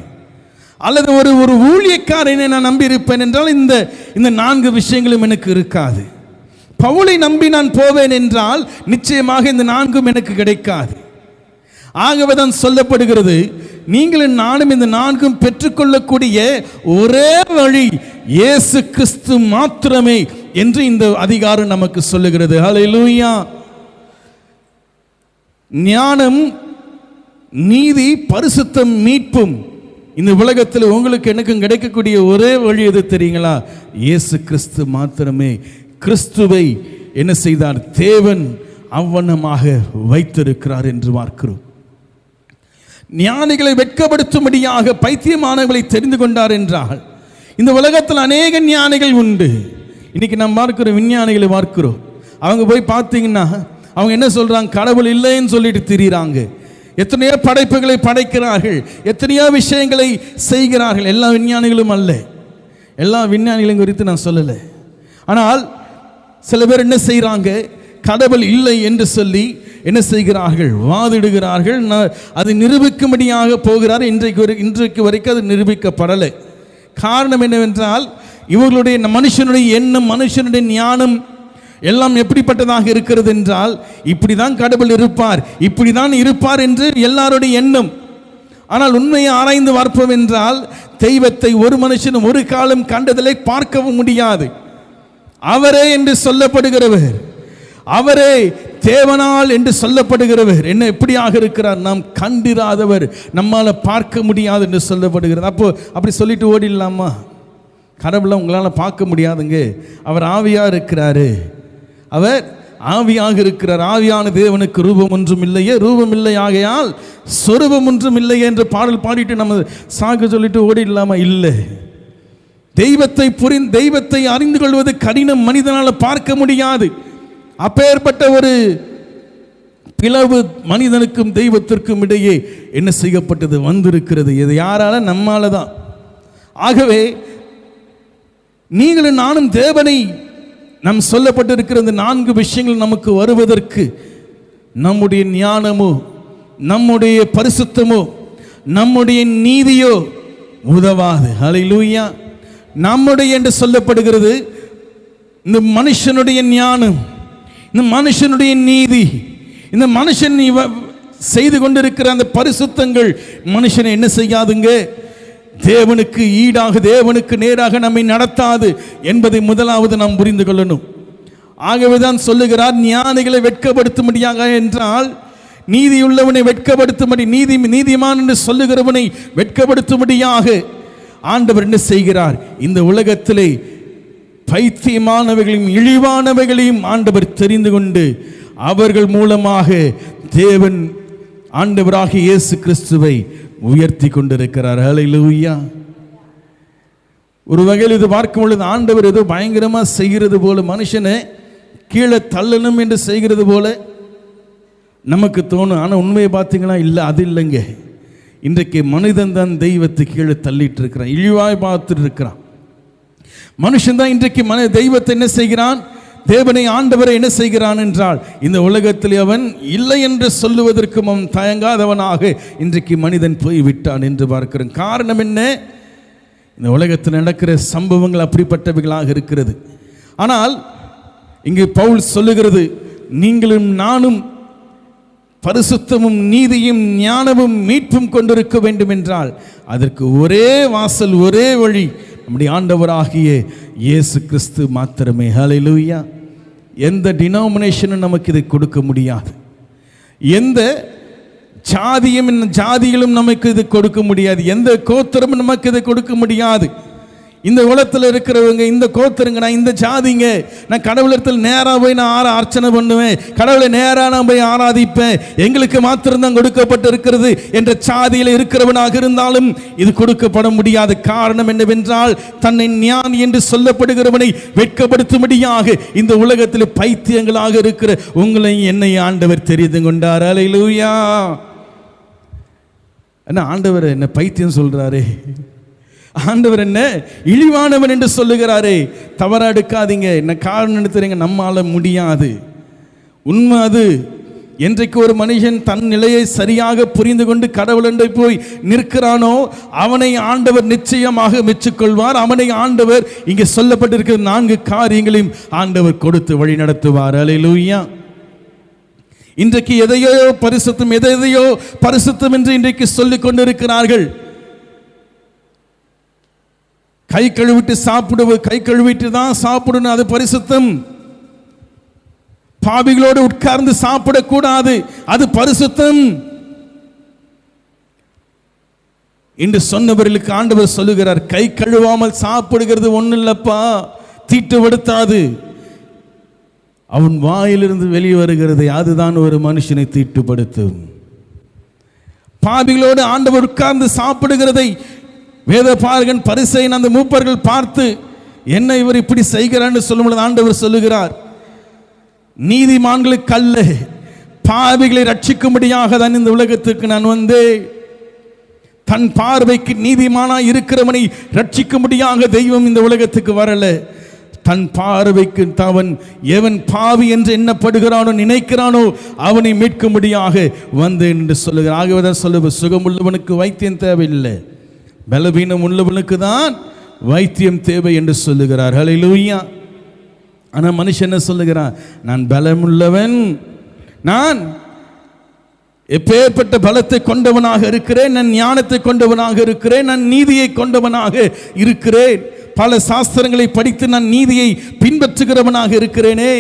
அல்லது ஒரு ஊழியக்காரனை நான் நம்பி இருப்பேன் என்றால் இந்த 4 விஷயங்களும் எனக்கு இருக்காது. பவுலை நம்பி நான் போவேன் என்றால் நிச்சயமாக இந்த 4ம் எனக்கு கிடைக்காது. ஆகவே தான் சொல்லப்படுகிறது, நீங்களும் நானும் இந்த 4ம் பெற்றுக்கொள்ளக்கூடிய ஒரே வழி இயேசு கிறிஸ்து மாத்திரமே என்று இந்த அதிகாரம் நமக்கு சொல்லுகிறது. ஹல்லேலூயா. ஞானம், நீதி, பரிசுத்தம், மீட்பும் இந்த உலகத்தில் உங்களுக்கு எனக்கும் கிடைக்கக்கூடிய ஒரே வழி எது தெரியுங்களா? இயேசு கிறிஸ்து மாத்திரமே. கிறிஸ்துவை என்ன செய்தார்? தேவன் அவ்வண்ணமாக வைத்திருக்கிறார் என்று பார்க்கிறோம். ஞானிகளை வெட்கப்படுத்தும்படியாக பைத்தியமானவர்களை தெரிந்து கொண்டார் என்றால், இந்த உலகத்தில் அநேக ஞானிகள் உண்டு. இன்னைக்கு நம்ம பார்க்கிறோம், விஞ்ஞானிகளை பார்க்கிறோம். அவங்க போய் பார்த்தீங்கன்னா அவங்க என்ன சொல்றாங்க? கடவுள் இல்லைன்னு சொல்லிட்டு திரிகிறாங்க. எத்தனையோ படைப்புகளை படைக்கிறார்கள், எத்தனையோ விஷயங்களை செய்கிறார்கள். எல்லா விஞ்ஞானிகளும் அல்ல, எல்லா விஞ்ஞானிகளையும் குறித்து நான் சொல்லலை. ஆனால் சில பேர் என்ன செய்கிறாங்க? கடவுள் இல்லை என்று சொல்லி என்ன செய்கிறார்கள்? வாதிடுகிறார்கள். அது நிரூபிக்கும்படியாக போகிறார். இன்றைக்கு வரைக்கும் அது நிரூபிக்கப்படலை. காரணம் என்னவென்றால், இவர்களுடைய மனுஷனுடைய எண்ணம், மனுஷனுடைய ஞானம் எல்லாம் எப்படிப்பட்டதாக இருக்கிறது என்றால், இப்படி தான் கடவுள் இருப்பார், இப்படி தான் இருப்பார் என்று எல்லாருடைய எண்ணம். ஆனால் உண்மையை ஆராய்ந்து பார்ப்போம் என்றால், தெய்வத்தை ஒரு மனுஷனும் ஒரு காலம் கண்டதிலே பார்க்கவும் முடியாது. அவரே என்று சொல்லப்படுகிறவர், அவரே தேவனால் என்று சொல்லப்படுகிறவர் என்ன எப்படியாக இருக்கிறார்? நாம் கண்டிராதவர், நம்மால் பார்க்க முடியாது என்று சொல்லப்படுகிறது. அப்படி சொல்லிட்டு ஓடிடலாமா? கடவுளை உங்களால் பார்க்க முடியாதுங்க, அவர் ஆவியாக இருக்கிறாரு, அவர் ஆவியாக இருக்கிறார். ஆவியான தேவனுக்கு ரூபம் ஒன்றும் இல்லையே, ரூபம் இல்லை ஆகையால் சொரூபம் ஒன்றும் இல்லையே என்று பாடல் பாடிட்டு நம்ம சாக சொல்லிட்டு ஓடிடலாமா? இல்லை. தெய்வத்தை அறிந்து கொள்வது கடினம், மனிதனால் பார்க்க முடியாது. அப்பேற்பட்ட ஒரு பிளவு மனிதனுக்கும் தெய்வத்திற்கும் இடையே என்ன செய்யப்பட்டது? வந்திருக்கிறது. இது யாரால? நம்மால தான். ஆகவே நீங்களும் நானும் தேவனை நம் சொல்லப்பட்டிருக்கிற இந்த 4 விஷயங்கள் நமக்கு வருவதற்கு நம்முடைய ஞானமோ, நம்முடைய பரிசுத்தமோ, நம்முடைய நீதியோ உதவாது. ஹல்லேலூயா. நம்முடைய என்று சொல்லப்படுகிறது இந்த மனுஷனுடைய ஞானம், இந்த மனுஷனுடைய நீதி, இந்த மனுஷன் செய்து கொண்டிருக்கிற அந்த பரிசுத்தங்கள் மனுஷனை என்ன செய்யாதுங்க? தேவனுக்கு ஈடாக, தேவனுக்கு நேராக நம்மை நடத்தாது என்பதை முதலாவது நாம் புரிந்து கொள்ளணும். ஆகவேதான் சொல்லுகிறார், ஞானிகளை வெட்கப்படுத்தும்படியாக என்றால், நீதியுள்ளவனை வெட்கப்படுத்தும்படி, நீதிமான் என்று சொல்லுகிறவனை வெட்கப்படுத்தும்படியாக ஆண்டவர் என்ன செய்கிறார்? இந்த உலகத்திலே பைத்தியமானவைகளையும் இழிவானவைகளையும் ஆண்டவர் தெரிந்து கொண்டு அவர்கள் மூலமாக தேவன் ஆண்டவராக இயேசு கிறிஸ்துவை உயர்த்தி கொண்டிருக்கிறார். ஹல்லேலூயா. ஒரு வகையில் இது பார்க்கும் பொழுது ஆண்டவர் ஏதோ பயங்கரமாக செய்கிறது போல, மனுஷனை கீழே தள்ளணும் என்று செய்கிறது போல நமக்கு தோணும். ஆனால் உண்மையை பார்த்தீங்கன்னா இல்லை, அது இல்லைங்க. இன்றைக்கு மனிதன் தான் தெய்வத்தை கீழே தள்ளிட்டு இருக்கிறான், இழிவாய் பார்த்துட்டு இருக்கிறான். மனுஷன் தான் இன்றைக்கு தெய்வத்தை என்ன செய்கிறான்? தேவனை ஆண்டவரை என்ன செய்கிறான் என்றால், இந்த உலகத்தில் அவன் இல்லை என்று சொல்லுவதற்கும் அவன் தயங்காதவனாக இன்றைக்கு மனிதன் போய்விட்டான் என்று பார்க்கிறோம். காரணம் என்ன? இந்த உலகத்தில் நடக்கிற சம்பவங்கள் அப்படிப்பட்டவைகளாக இருக்கிறது. ஆனால் இங்கு பவுல் சொல்லுகிறது, நீங்களும் நானும் பரிசுத்தமும் நீதியும் ஞானமும் மீட்பும் கொண்டிருக்க வேண்டும் என்றால் அதற்கு ஒரே வாசல், ஒரே வழி நம்முடைய ஆண்டவராகிய இயேசு கிறிஸ்து மாத்திரமே. ஹல்லேலூயா. எந்த டினாமினேஷனும் நமக்கு இதை கொடுக்க முடியாது. எந்த ஜாதியிலும் நமக்கு இது கொடுக்க முடியாது. எந்த கோத்திரமும் நமக்கு இதை கொடுக்க முடியாது. இந்த உலகத்தில் இருக்கிறவங்க, இந்த கோத்திரங்க, நான் இந்த ஜாதிங்க, நான் கடவுளத்தில் நேராக போய் நான் அர்ச்சனை பண்ணுவேன், கடவுளை நேராக நான் போய் ஆராதிப்பேன், எங்களுக்கு மாத்திரம்தான் கொடுக்கப்பட்டு இருக்கிறது என்ற ஜாதியில் இருக்கிறவனாக இருந்தாலும் இது கொடுக்கப்பட முடியாது. காரணம் என்னவென்றால், தன்னை ஞானி என்று சொல்லப்படுகிறவனை வெட்கப்படுத்தும்படியாக இந்த உலகத்தில் பைத்தியங்களாக இருக்கிற உங்களை என்னை ஆண்டவர் தெரிந்து கொண்டார். அல்லேலூயா. என்ன ஆண்டவர் என்ன பைத்தியம் சொல்றாரு? ஆண்டவர் என்ன இழிவானவன் என்று சொல்லுகிறாரே. தவறா எடுக்காதீங்க. என்ன காரணம் எடுத்துறீங்க, நம்மால முடியாது. உண்மை அது. என்றைக்கு ஒரு மனுஷன் தன் நிலையை சரியாக புரிந்து கொண்டு கடவுளண்டை போய் நிற்கிறானோ அவனை ஆண்டவர் நிச்சயமாக மெச்சுக்கொள்வார். அவனை ஆண்டவர் இங்கே சொல்லப்பட்டிருக்கிற 4 காரியங்களையும் ஆண்டவர் கொடுத்து வழி நடத்துவார். அல்லேலூயா. இன்றைக்கு எதையோ பரிசுத்தம் என்று இன்றைக்கு சொல்லிக் கொண்டிருக்கிறார்கள். கை கழுவிட்டு சாப்பிடுவது, கை கழுவிட்டு தான் சாப்பிடணும், அது பரிசுத்தம். பாவிகளோடு உட்கார்ந்து சாப்பிடக்கூடாது, அது பரிசுத்தம் என்று சொன்னவர்களுக்கு ஆண்டவர் சொல்லுகிறார், கை கழுவாமல் சாப்பிடுகிறது ஒன்றும் இல்லப்பா, தீட்டுப்படுத்தாது. அவன் வாயிலிருந்து வெளியே வருகிறது, அதுதான் ஒரு மனுஷனை தீட்டுப்படுத்தும். பாவிகளோடு ஆண்டவர் உட்கார்ந்து சாப்பிடுகிறதை வேதபாரகன் பரிசேயன் அந்த மூப்பர்கள் பார்த்து, என்ன இவர் இப்படி செய்கிறான்னு சொல்லும்போது ஆண்டவர் சொல்லுகிறார், நீதிமான்களுக்கு அல்ல, பாவிகளை ரட்சிக்கும்படியாக தான் இந்த உலகத்துக்கு நான் வந்தேன். தன் பார்வைக்கு நீதிமானாய் இருக்கிறவனை ரட்சிக்கும்படியாக தெய்வம் இந்த உலகத்துக்கு வரல. தன் பார்வைக்கு அவன் எவன் பாவி என்று எண்ணப்படுகிறானோ, நினைக்கிறானோ, அவனை மீட்கும்படியாக வந்தேன் என்று சொல்லுகிறார். ஆகவேதான் சொல்லுவது, சுகம் உள்ளவனுக்கு வைத்தியம் தேவையில்லை, பலவீனம் உள்ளவனுக்கு தான் வைத்தியம் தேவை என்று சொல்லுகிறார். ஹல்லேலூயா. ஆனால் மனுஷன் என்ன சொல்லுகிறான்? நான் பலம் உள்ளவன், நான் எப்பேற்பட்ட பலத்தை கொண்டவனாக இருக்கிறேன், நான் ஞானத்தை கொண்டவனாக இருக்கிறேன், நான் நீதியை கொண்டவனாக இருக்கிறேன், பல சாஸ்திரங்களை படித்து நான் நீதியை பின்பற்றுகிறவனாக இருக்கிறேனே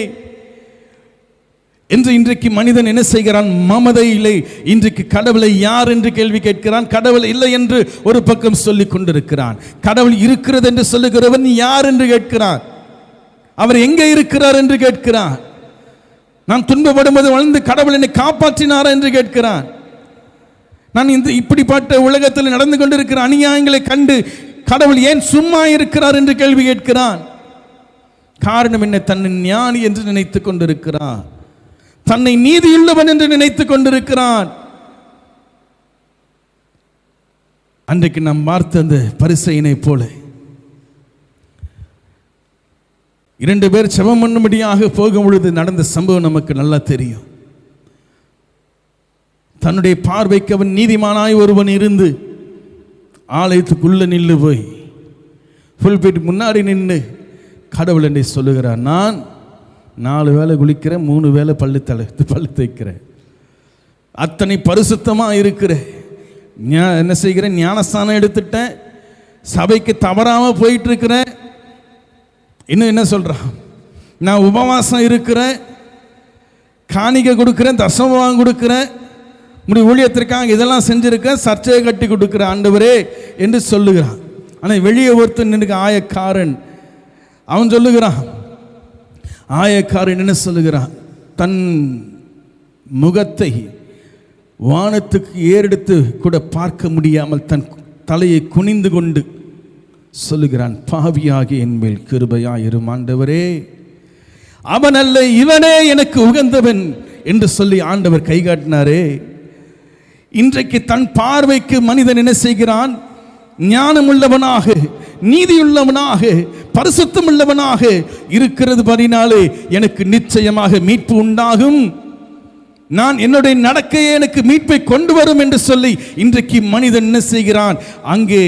என்று இன்றைக்கு மனிதன் என்ன செய்கிறான்? மமதையிலே இன்றைக்கு கடவுளை யார் என்று கேள்வி கேட்கிறான். கடவுள் இல்லை என்று ஒரு பக்கம் சொல்லிக் கொண்டிருக்கிறான். கடவுள் இருக்கிறது என்று சொல்லுகிறவன் யார் என்று கேட்கிறான். அவர் எங்கே இருக்கிறார் என்று கேட்கிறான். நான் துன்பப்படும்போது வளர்ந்து கடவுள் என்னை காப்பாற்றினாரா என்று கேட்கிறான். நான் இந்த இப்படிப்பட்ட உலகத்தில் நடந்து கொண்டிருக்கிற அநியாயங்களை கண்டு கடவுள் ஏன் சும்மா இருக்கிறார் என்று கேள்வி கேட்கிறான். காரணம் என்ன? தன்னை ஞானி என்று நினைத்துக் கொண்டிருக்கிறான், தன்னை நீதியுள்ளவன் என்று நினைத்துக் கொண்டிருக்கிறான். அன்றைக்கு நாம் பார்த்த அந்த பரிசேயனை போல 2 பேர் செபம் பண்ணும்படியாக போகும் பொழுது நடந்த சம்பவம் நமக்கு நல்லா தெரியும். தன்னுடைய பார்வைக்கு அவன் நீதிமானாய் ஒருவன் இருந்து ஆலயத்துக்குள்ள நின்று போய் புல்பிட் முன்னாடி நின்று கடவுள் என்னை சொல்லுகிறார், நான் 4 வேளை குளிக்கிறேன், 3 வேளை பல்லு தேய்க்கிறேன், அத்தனை பரிசுத்தமாக இருக்கிறேன், என்ன செய்கிறேன்? ஞானஸ்தானம் எடுத்துட்டேன், சபைக்கு தவறாமல் போயிட்டு இருக்கிறேன். இன்னும் என்ன சொல்றான்? நான் உபவாசம் இருக்கிறேன், காணிக்கை கொடுக்கிறேன், தசமம் கொடுக்கிறேன், முடி ஊழியத்திற்காக இதெல்லாம் செஞ்சிருக்கேன், சர்ச்சையை கட்டி கொடுக்குற ஆண்டவரே என்று சொல்லுகிறான். ஆனால் வெளியே ஒருத்தன் நின்று ஆயக்காரன், அவன் சொல்லுகிறான், ஆயக்காரன் என்ன சொல்லுகிறான்? தன் முகத்தை வானத்துக்கு ஏறெடுத்து கூட பார்க்க முடியாமல் தன் தலையை குனிந்து கொண்டு சொல்லுகிறான், பாவியாகி என்மேல் கிருபையாயிரும் ஆண்டவரே, அவன் அல்ல இவனே எனக்கு உகந்தவன் என்று சொல்லி ஆண்டவர் கைகாட்டினாரே. இன்றைக்கு தன் பார்வைக்கு மனிதன் என்ன செய்கிறான்? ஞானமுள்ளவனாக, நீதியுள்ளவனாக, பரிசுத்தமுள்ளவனாக இருக்கிறது பரினாலே எனக்கு நிச்சயமாக மீட்பு உண்டாகும், நான் என்னுடைய நடக்கையே எனக்கு மீட்பை கொண்டு வரும் என்று சொல்லி இன்றைக்கு மனிதன் என்ன செய்கிறான்? அங்கே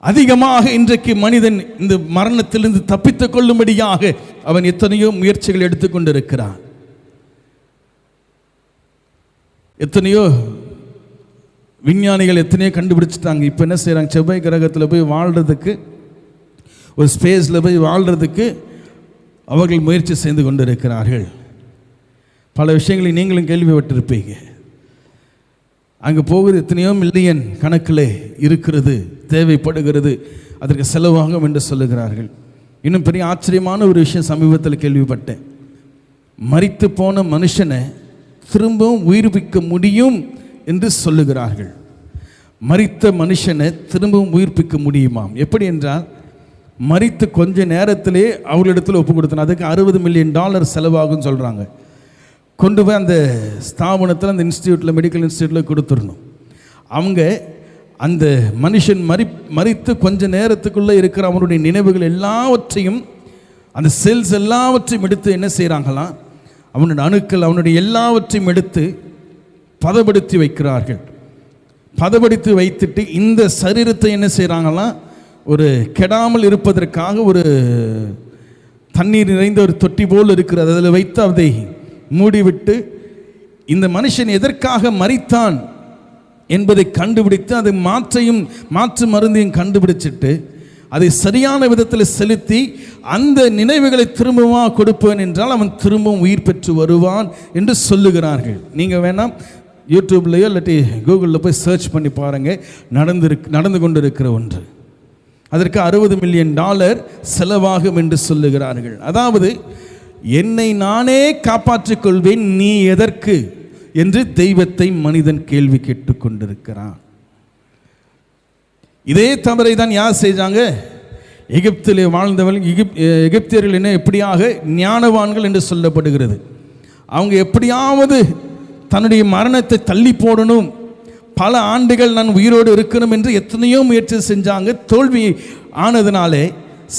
அதிகமாக இன்றைக்கு மனிதன் இந்த மரணத்திலிருந்து தப்பித்துக் கொள்ளும்படியாக அவன் எத்தனையோ முயற்சிகள் எடுத்துக்கொண்டிருக்கிறான். எத்தனையோ விஞ்ஞானிகள் எத்தனையோ கண்டுபிடிச்சிட்டாங்க. இப்போ என்ன செய்கிறாங்க? செவ்வாய் கிரகத்தில் போய் வாழ்கிறதுக்கு, ஒரு ஸ்பேஸில் போய் வாழ்கிறதுக்கு அவர்கள் முயற்சி செய்து கொண்டிருக்கிறார்கள். பல விஷயங்களை நீங்களும் கேள்விப்பட்டிருப்பீங்க. அங்கே போகுது எத்தனையோ மில்லியன் கணக்கில் இருக்கிறது, தேவைப்படுகிறது, அதற்கு செலவாகும் என்று சொல்லுகிறார்கள். இன்னும் பெரிய ஆச்சரியமான ஒரு விஷயம் சமீபத்தில் கேள்விப்பட்டேன். மரித்து போன மனுஷனை திரும்பவும் உயிர்ப்பிக்க முடியும் என்று சொல்லுகிறார்கள். மரித்த மனுஷனை திரும்பவும் உயிர்ப்பிக்க முடியுமாம். எப்படி என்றால், மரித்து கொஞ்ச நேரத்திலே அவர்களிடத்தில் ஒப்பு கொடுத்தன. அதுக்கு $60 மில்லியன் செலவாகும் சொல்கிறாங்க. கொண்டு போய் அந்த ஸ்தாபனத்தில், அந்த இன்ஸ்டியூட்டில், மெடிக்கல் இன்ஸ்டியூட்டில் கொடுத்துடணும். அவங்க அந்த மனுஷன் மரித்து கொஞ்ச நேரத்துக்குள்ளே இருக்கிற அவனுடைய நினைவுகள் எல்லாவற்றையும், அந்த செல்ஸ் எல்லாவற்றையும் எடுத்து என்ன செய்கிறாங்களாம், அவனுடைய அணுக்கள், அவனுடைய எல்லாவற்றையும் எடுத்து பதப்படுத்தி வைக்கிறார்கள். பதப்படுத்தி வைத்துட்டு இந்த சரீரத்தை என்ன செய்கிறாங்களாம், ஒரு கெடாமல் இருப்பதற்காக ஒரு தண்ணீர் நிறைந்த ஒரு தொட்டி போல் இருக்கிறது, அதில் வைத்து அதை மூடிவிட்டு இந்த மனுஷன் எதற்காக மரித்தான் என்பதை கண்டுபிடித்து அதை மாற்று மருந்தையும் கண்டுபிடிச்சிட்டு அதை சரியான விதத்தில் செலுத்தி அந்த நினைவுகளை திரும்பவும் கொடுப்பேன் என்றால் அவன் திரும்பவும் உயிர் பெற்று வருவான் என்று சொல்லுகிறார்கள். நீங்கள் வேணாம் யூடியூப்லேயோ இல்லாட்டி கூகுளில் போய் சர்ச் பண்ணி பாருங்கள். நடந்து கொண்டிருக்கிற ஒன்று. அதற்கு $60 மில்லியன் செலவாகும் என்று சொல்லுகிறார்கள். அதாவது, என்னை நானே காப்பாற்றிக் கொள்வேன், நீ எதற்கு என்று தெய்வத்தை மனிதன் கேள்வி கேட்டுக்கொண்டிருக்கிறான். இதே தவறை தான் யார் செய்தாங்க? எகிப்திலே வாழ்ந்தவர்கள், எகிப்தியர்கள் என்ன எப்படியாக ஞானவான்கள் என்று சொல்லப்படுகிறது. அவங்க எப்படியாவது தன்னுடைய மரணத்தை தள்ளி போடணும், பல ஆண்டுகள் நான் உயிரோடு இருக்கணும் என்று எத்தனையோ முயற்சி செஞ்சாங்க. தோல்வி ஆனதுனாலே,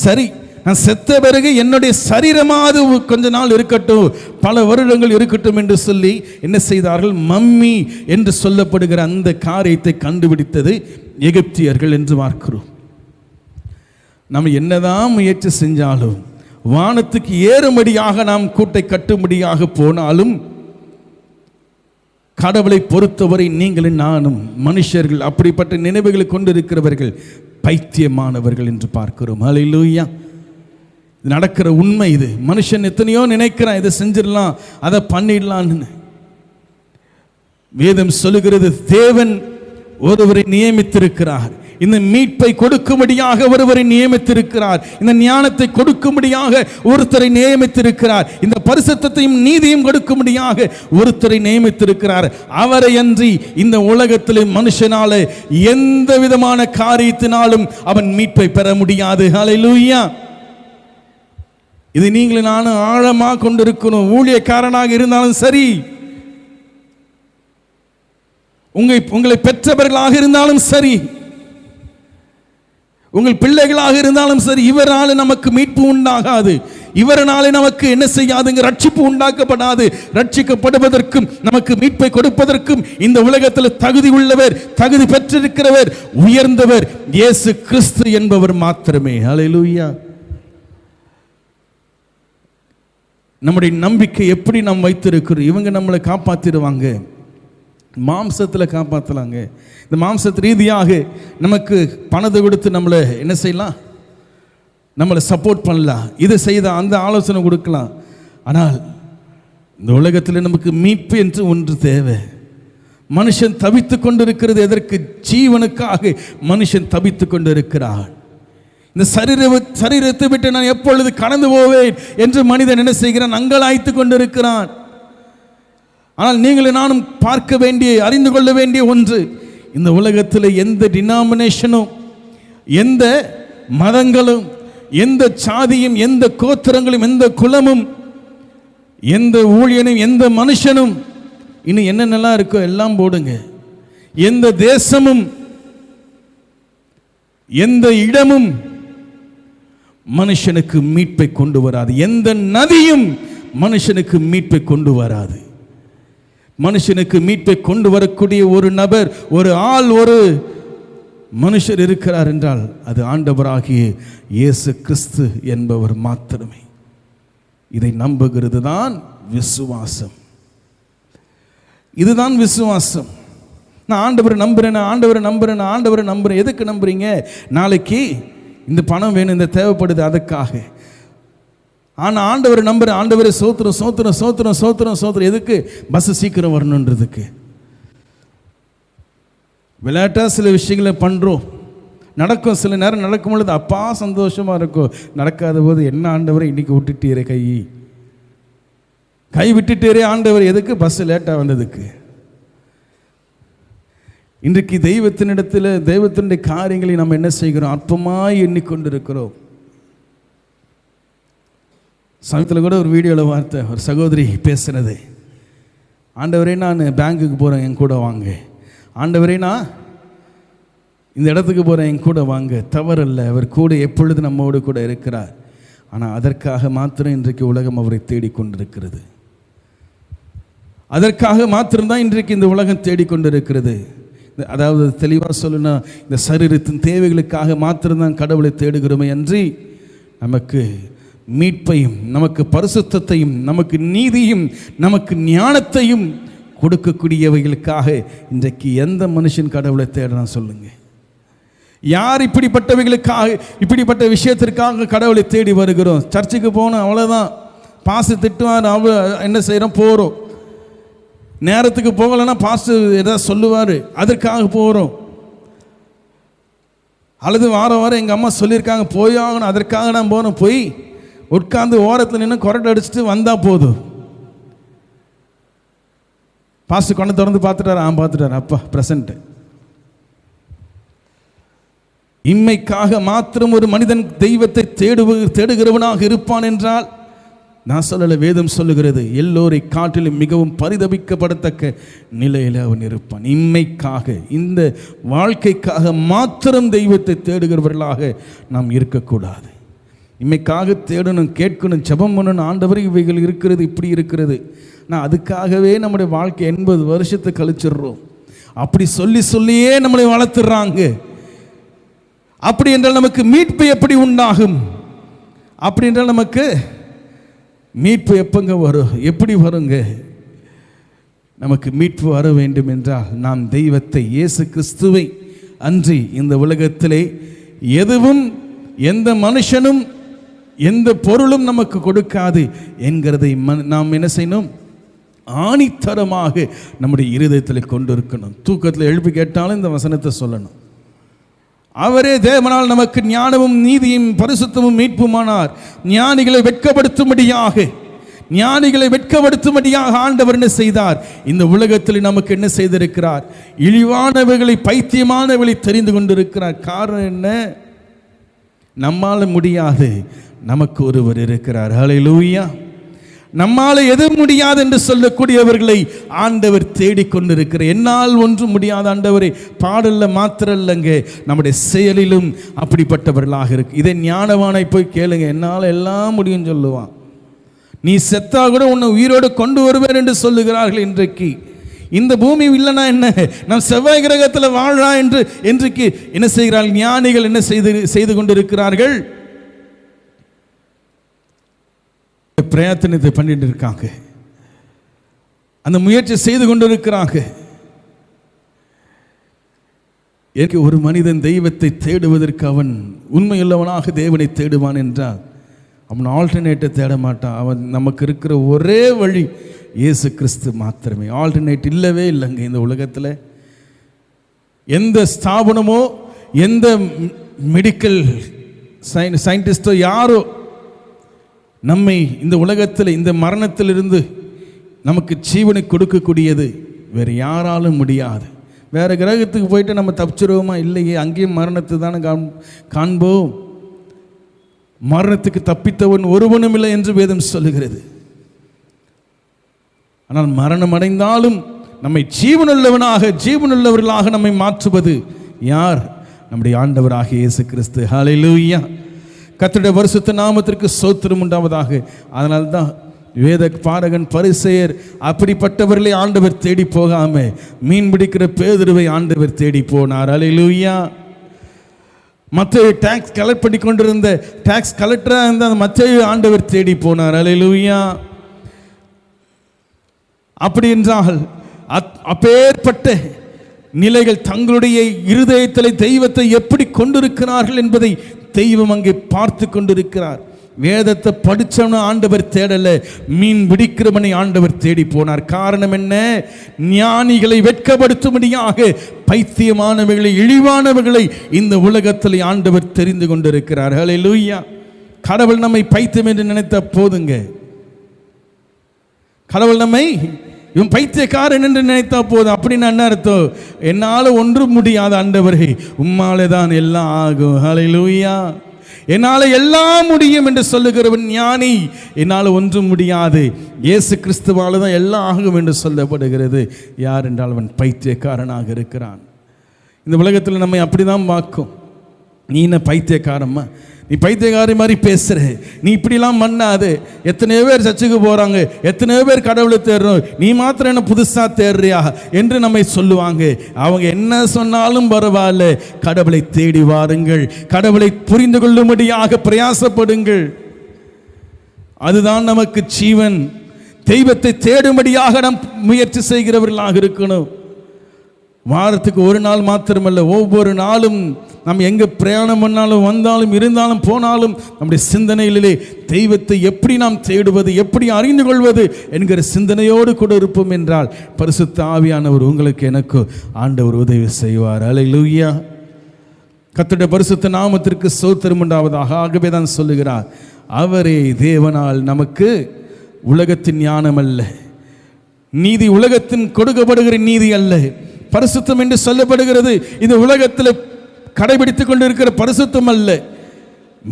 சரி நான் செத்த பிறகு என்னுடைய சரீரமாவது கொஞ்ச நாள் இருக்கட்டும், பல வருடங்கள் இருக்கட்டும் என்று சொல்லி என்ன செய்தார்கள்? மம்மி என்று சொல்லப்படுகிற அந்த காரியத்தை கண்டுபிடித்தது எகிப்தியர்கள் என்று பார்க்கிறோம். நம்ம என்னதான் முயற்சி செஞ்சாலும், வானத்துக்கு ஏறும்படியாக நாம் கூட்டை கட்டும்படியாக போனாலும், கடவுளை பொறுத்தவரை நீங்களும் நானும் மனுஷர்கள், அப்படிப்பட்ட நினைவுகளை கொண்டிருக்கிறவர்கள் பைத்தியமானவர்கள் என்று பார்க்கிறோம். ஹல்லேலூயா. இது நடக்கிற உண்மை. இது மனுஷன் எத்தனையோ நினைக்கிறான், இதை செஞ்சிடலாம், அதை பண்ணிடலான்னு. வேதம் சொல்லுகிறது, தேவன் ஒருவரை நியமித்திருக்கிறார், இந்த மீட்பை கொடுக்கும்படியாக ஒருவரை நியமித்திருக்கிறார், இந்த ஞானத்தை கொடுக்கும்படியாக ஒருத்தரை நியமித்திருக்கிறார், இந்த பரிசுத்தத்தையும் நீதியும் கொடுக்கும்படியாக ஒருத்தரை நியமித்திருக்கிறார். அவரை அன்றி இந்த உலகத்திலே மனுஷனால எந்த விதமான காரியத்தினாலும் அவன் மீட்பை பெற முடியாது. ஹல்லேலூயா. இது நீங்களும் நானும் ஆழமாக கொண்டிருக்கணும். ஊழியக்காரனாக இருந்தாலும் சரி, உங்களை பெற்றவர்களாக இருந்தாலும் சரி, உங்கள் பிள்ளைகளாக இருந்தாலும் சரி, இவரால் நமக்கு மீட்பு உண்டாகாது, இவராலே நமக்கு என்ன செய்யாதுங்க, ரட்சிப்பு உண்டாக்கப்படாது. ரட்சிக்கப்படுவதற்கும் நமக்கு மீட்பை கொடுப்பதற்கும் இந்த உலகத்தில் தகுதி உள்ளவர், தகுதி பெற்றிருக்கிறவர், உயர்ந்தவர் இயேசு கிறிஸ்து என்பவர் மாத்திரமே. ஹல்லேலூயா. நம்முடைய நம்பிக்கை எப்படி நாம் வைத்திருக்கிறோம்? இவங்க நம்மளை காப்பாற்றிடுவாங்க, மாம்சத்தில் காப்பாற்றலாங்க, இந்த மாம்சத்து ரீதியாக நமக்கு பணத்தை கொடுத்து நம்மளை என்ன செய்யலாம், நம்மளை சப்போர்ட் பண்ணலாம், இதை செய்த அந்த ஆலோசனை கொடுக்கலாம். ஆனால் இந்த உலகத்தில் நமக்கு மீட்பு என்று ஒன்று தேவை. மனுஷன் தவித்து கொண்டிருக்கிறது எதற்கு? ஜீவனுக்காக மனுஷன் தவித்து கொண்டிருக்கிறான். இந்த சரீரத்தை விட்டு நான் எப்பொழுது கடந்து போவேன் என்று மனிதன் என்ன செய்கிறான்? அங்கலாய்த்து கொண்டிருக்கிறான். ஆனால் நீங்களும் நானும் பார்க்க வேண்டிய, அறிந்து கொள்ள வேண்டிய ஒன்று, இந்த உலகத்தில் எந்த டினாமினேஷனும், எந்த மதங்களும், எந்த சாதியும், எந்த கோத்திரங்களும், எந்த குலமும், எந்த ஊழியனும், எந்த மனுஷனும், இன்னும் என்னென்னலாம் இருக்கோ எல்லாம் போடுங்க, எந்த தேசமும் எந்த இடமும் மனுஷனுக்கு மீட்பை கொண்டு வராது. எந்த நதியும் மனுஷனுக்கு மீட்பை கொண்டு வராது. மனுஷனுக்கு மீட்பை கொண்டு வரக்கூடிய ஒரு நபர், ஒரு ஆள், ஒரு மனுஷர் இருக்கிறார் என்றால் அது ஆண்டவராகிய இயேசு கிறிஸ்து என்பவர் மாத்திரமே. இதை நம்புகிறது தான் விசுவாசம். இதுதான் விசுவாசம். நான் ஆண்டவரை நம்புறேன், ஆண்டவரை நம்புறேன், ஆண்டவரை நம்புறேன். எதுக்கு நம்புறீங்க? நாளைக்கு இந்த பணம் வேணும், இந்த தேவைப்படுது, அதுக்காக. ஆனால் ஆண்டவரை நம்புறேன், ஆண்டவரை சோத்திரம் சோத்திரம் சோத்திரம் சோத்திரம் சோத்திரம். எதுக்கு? பஸ் சீக்கிரம் வரணுன்றதுக்கு. விளையாட்டாக சில விஷயங்களை பண்ணுறோம், நடக்கும். சில நேரம் நடக்கும் பொழுது அப்பா சந்தோஷமாக இருக்கும். நடக்காத போது என்ன ஆண்டவரை இன்னைக்கு விட்டுட்டீரே, கை விட்டுட்டீரே ஆண்டவர். எதுக்கு? பஸ் லேட்டாக வந்ததுக்கு. இன்றைக்கு தெய்வத்தினிடத்தில் தெய்வத்தினுடைய காரியங்களை நம்ம என்ன செய்கிறோம்? அற்பமாய் எண்ணிக்கொண்டிருக்கிறோம். சமயத்தில் கூட ஒரு வீடியோவில் வார்த்தை, ஒரு சகோதரி பேசுனது, ஆண்டவரே நான் பேங்க்குக்கு போகிறேன், என் கூட வாங்க. ஆண்டவரே நான் இந்த இடத்துக்கு போகிறேன், என் கூட வாங்க. தவறல்ல, அவர் கூட எப்பொழுது நம்மோடு கூட இருக்கிறார். ஆனால் அதற்காக மாத்திரம் இன்றைக்கு உலகம் அவரை தேடிக்கொண்டிருக்கிறது. அதற்காக மாத்திரம்தான் இன்றைக்கு இந்த உலகம் தேடிக்கொண்டிருக்கிறது. அதாவது தெளிவாக சொல்லணும்னா, இந்த சரீரத்தின் தேவைகளுக்காக மாத்திரம்தான் கடவுளை தேடுகிறோமே அன்றி நமக்கு மீட்பையும், நமக்கு பரிசுத்தத்தையும், நமக்கு நீதியும், நமக்கு ஞானத்தையும் கொடுக்கக்கூடியவைகளுக்காக இன்றைக்கு எந்த மனுஷன் கடவுளை தேடுறான் சொல்லுங்க? யார் இப்படிப்பட்டவைகளுக்காக, இப்படிப்பட்ட விஷயத்திற்காக கடவுளை தேடி வருகிறோம்? சர்ச்சுக்கு போனோம், அவ்வளோதான். பாசு திட்டுவார், என்ன செய்கிறோம்? போகிறோம். நேரத்துக்கு போகலைன்னா பாஸ்டர் ஏதாவது சொல்லுவார், அதற்காக போகிறோம். அல்லது வாரம் வாரம் எங்கள் அம்மா சொல்லியிருக்காங்க போயாகணும், அதற்காக நான் போகணும். போய் உட்காந்து ஓரத்தில் நின்று கொரட்டை அடிச்சுட்டு வந்தால் போதும். பாஸ்டர் கொண்டு திறந்து பார்த்துட்டாரு, பார்த்துட்டாரு, அப்பா ப்ரெசன்ட். இம்மைக்காக மாத்திரம் ஒரு மனிதன் தெய்வத்தை தேடுகிறவனாக இருப்பான் என்றால், நான் சொல்லலை, வேதம் சொல்லுகிறது, எல்லோரை காட்டிலும் மிகவும் பரிதபிக்கப்படத்தக்க நிலையில் அவன் இருப்பான். இம்மைக்காக, இந்த வாழ்க்கைக்காக மாத்திரம் தெய்வத்தை தேடுகிறவர்களாக நாம் இருக்கக்கூடாது. இம்மைக்காக தேடணும், கேட்கணும், ஜெபம் பண்ணணும். ஆண்டவர் இவைகள் இருக்கிறது, இப்படி இருக்கிறது. நான் அதுக்காகவே நம்முடைய வாழ்க்கை 80 வருஷத்தை கழிச்சிடுறோம். அப்படி சொல்லி சொல்லியே நம்மளை வளர்த்துடுறாங்க. அப்படி என்றால் நமக்கு மீட்பு எப்படி உண்டாகும்? அப்படி என்றால் நமக்கு மீட்பு எப்பங்க வரும்? எப்படி வருங்க? நமக்கு மீட்பு வர வேண்டும் என்றால் நாம் தெய்வத்தை, இயேசு கிறிஸ்துவை அன்றி இந்த உலகத்திலே எதுவும், எந்த மனுஷனும், எந்த பொருளும் நமக்கு கொடுக்காது என்கிறதை நாம் என்ன செய்யணும்? ஆணித்தரமாக நம்முடைய இருதயத்தில் கொண்டு இருக்கணும். தூக்கத்தில் எழுப்பி கேட்டாலும் இந்த வசனத்தை சொல்லணும். அவரே தேவனால் நமக்கு ஞானமும் நீதியும் பரிசுத்தமும் மீட்புமானார். ஞானிகளை வெட்கப்படுத்தும்படியாக ஆண்டவர் என்ன செய்தார்? இந்த உலகத்தில் நமக்கு என்ன செய்திருக்கிறார்? இழிவானவைகளை, பைத்தியமானவைகளை தெரிந்து கொண்டிருக்கிறார். காரணம் என்ன? நம்மால முடியாது, நமக்கு ஒருவர் இருக்கிறார். ஹல்லேலூயா. நம்மால எது முடியாது என்று சொல்லக்கூடியவர்களை ஆண்டவர் தேடிக்கொண்டிருக்கிறார். என்னால் ஒன்றும் முடியாத ஆண்டவரே, பாடல்ல மாத்திரம் இல்லைங்க, நம்முடைய செயலிலும் அப்படிப்பட்டவர்களாக இருக்கு. இதை ஞானவானை போய் கேளுங்க, என்னால் எல்லாம் முடியும் சொல்லுவான். நீ செத்தா கூட உன்னை உயிரோடு கொண்டு வருவேன் என்று சொல்லுகிறார்கள். இன்றைக்கு இந்த பூமி இல்லைனா என்ன, நாம் செவ்வாய் கிரகத்தில் வாழா என்று இன்றைக்கு என்ன செய்கிறார்கள்? ஞானிகள் என்ன செய்து கொண்டிருக்கிறார்கள்? பிரயத்தனத்தை பண்ணிட்டு இருக்காங்க, அந்த முயற்சி செய்து கொண்டிருக்கிறாங்க. ஒரு மனிதன் தெய்வத்தை தேடுவதற்கு அவன் உண்மையுள்ளவனாக தேவனை தேடுவான் என்றால் அவன் ஆல்டர்னேட்டை தேட மாட்டான். அவன் நமக்கு இருக்கிற ஒரே வழி இயேசு கிறிஸ்து மாத்திரமே. ஆல்டர்னேட் இல்லவே இல்லைங்க இந்த உலகத்தில். எந்த ஸ்தாபனமோ, எந்த மெடிக்கல் சயின்டிஸ்டோ யாரோ நம்மை இந்த உலகத்தில், இந்த மரணத்திலிருந்து நமக்கு ஜீவனை கொடுக்கக்கூடியது வேறு யாராலும் முடியாது. வேறு கிரகத்துக்கு போயிட்டு நம்ம தப்பிச்சிருவோமா? இல்லையே, அங்கேயும் மரணத்தை தானே காண்போம். மரணத்துக்கு தப்பித்தவன் ஒருவனும் இல்லை என்று வேதம் சொல்லுகிறது. ஆனால் மரணம் அடைந்தாலும் நம்மை ஜீவனுள்ளவர்களாக நம்மை மாற்றுவது யார்? நம்முடைய ஆண்டவராகிய இயேசு கிறிஸ்து. ஹல்லேலூயா. கர்த்தருடைய பரிசுத்த நாமத்திற்கு ஸ்தோத்திரம் உண்டாவதாக. அதனால்தான் வேத பாரகன் பரிசேயர் அப்படிப்பட்டவர்களை ஆண்டவர் தேடி போகாம மீன் பிடிக்கிற பேதுருவை ஆண்டவர் தேடி போனார். ஹல்லேலூயா. மத்தேயு டாக்ஸ் கலெக்ட் பண்ணி கொண்டிருந்த டாக்ஸ் கலெக்டராக இருந்த அந்த மத்தேயு ஆண்டவர் தேடி போனார். ஹல்லேலூயா. அப்படி என்றால் அப்பேற்பட்ட நிலைகள் தங்களுடைய இருதயத்தில் தெய்வத்தை எப்படி கொண்டிருக்கிறார்கள் என்பதை தெய்வம் அங்கே பார்த்து கொண்டிருக்கிறார். வேதத்தை படித்தவனை ஆண்டவர் தேடல, மீன் பிடிக்கிறவனை ஆண்டவர் தேடி போனார். காரணம் என்ன? ஞானிகளை வெட்கப்படுத்தும்படியாக பைத்தியமானவர்களை, இழிவானவர்களை இந்த உலகத்தில் ஆண்டவர் தெரிந்து கொண்டிருக்கிறார். ஹல்லேலூயா. கடவுள் நம்மை பைத்தியம் என்று நினைத்த போதுங்க. கடவுள் நம்மை இவன் பைத்தியக்காரன் என்று நினைத்தா போதும். அப்படின்னு என்ன அர்த்தம்? என்னால் ஒன்றும் முடியாது ஆண்டவரே, உம்மாலே தான் எல்லாம் ஆகும். ஹல்லேலூயா. என்னால் எல்லாம் முடியும் என்று சொல்லுகிறவன் ஞானி. என்னால் ஒன்றும் முடியாது, இயேசு கிறிஸ்துவால தான் எல்லாம் ஆகும் என்று சொல்லப்படுகிறது. யார் என்றால் அவன் பைத்தியக்காரனாக இருக்கிறான். இந்த உலகத்தில் நம்மை அப்படி தான் பார்க்கும். நீ என்ன பைத்தியக்காரம்மா, நீ பைத்தியக்காரி மாதிரி பேசுகிற, நீ இப்படிலாம் பண்ணாது. எத்தனையோ பேர் சர்ச்சுக்கு போகிறாங்க, எத்தனையோ பேர் கடவுளை தேடுறோம், நீ மாத்திரம் என்ன புதுசாக தேடுறியா என்று நம்மை சொல்லுவாங்க. அவங்க என்ன சொன்னாலும் பரவாயில்ல, கடவுளை தேடி வாருங்கள், கடவுளை புரிந்து கொள்ளும்படியாக பிரயாசப்படுங்கள். அதுதான் நமக்கு ஜீவன். தெய்வத்தை தேடும்படியாக நாம் முயற்சி செய்கிறவர்களாக இருக்கணும். வாரத்துக்கு ஒரு நாள் மாத்திரமல்ல, ஒவ்வொரு நாளும் நாம் எங்கே பிரயாணம் பண்ணாலும், வந்தாலும், இருந்தாலும், போனாலும் நம்முடைய சிந்தனையிலே தெய்வத்தை எப்படி நாம் தேடுவது, எப்படி அறிந்து கொள்வது என்கிற சிந்தனையோடு கூட இருப்போம் என்றால் பரிசுத்த ஆவியானவர் உங்களுக்கு எனக்கு ஆண்டவர் உதவி செய்வார். ஹல்லேலூயா. கர்த்தருடைய பரிசுத்த நாமத்திற்கு ஸ்தோத்திரம் உண்டாவதாக. ஆகவே தான் சொல்லுகிறார், அவரே தேவனால் நமக்கு உலகத்தின் ஞானம் அல்ல, நீதி உலகத்தின் கொடுக்கப்படுகிற நீதி அல்ல, பரிசுத்தம் என்று சொல்லப்படுகிறது இந்த உலகத்தில் கடைபிடித்துக் கொண்டிருக்கிற பரிசுத்தம் அல்ல.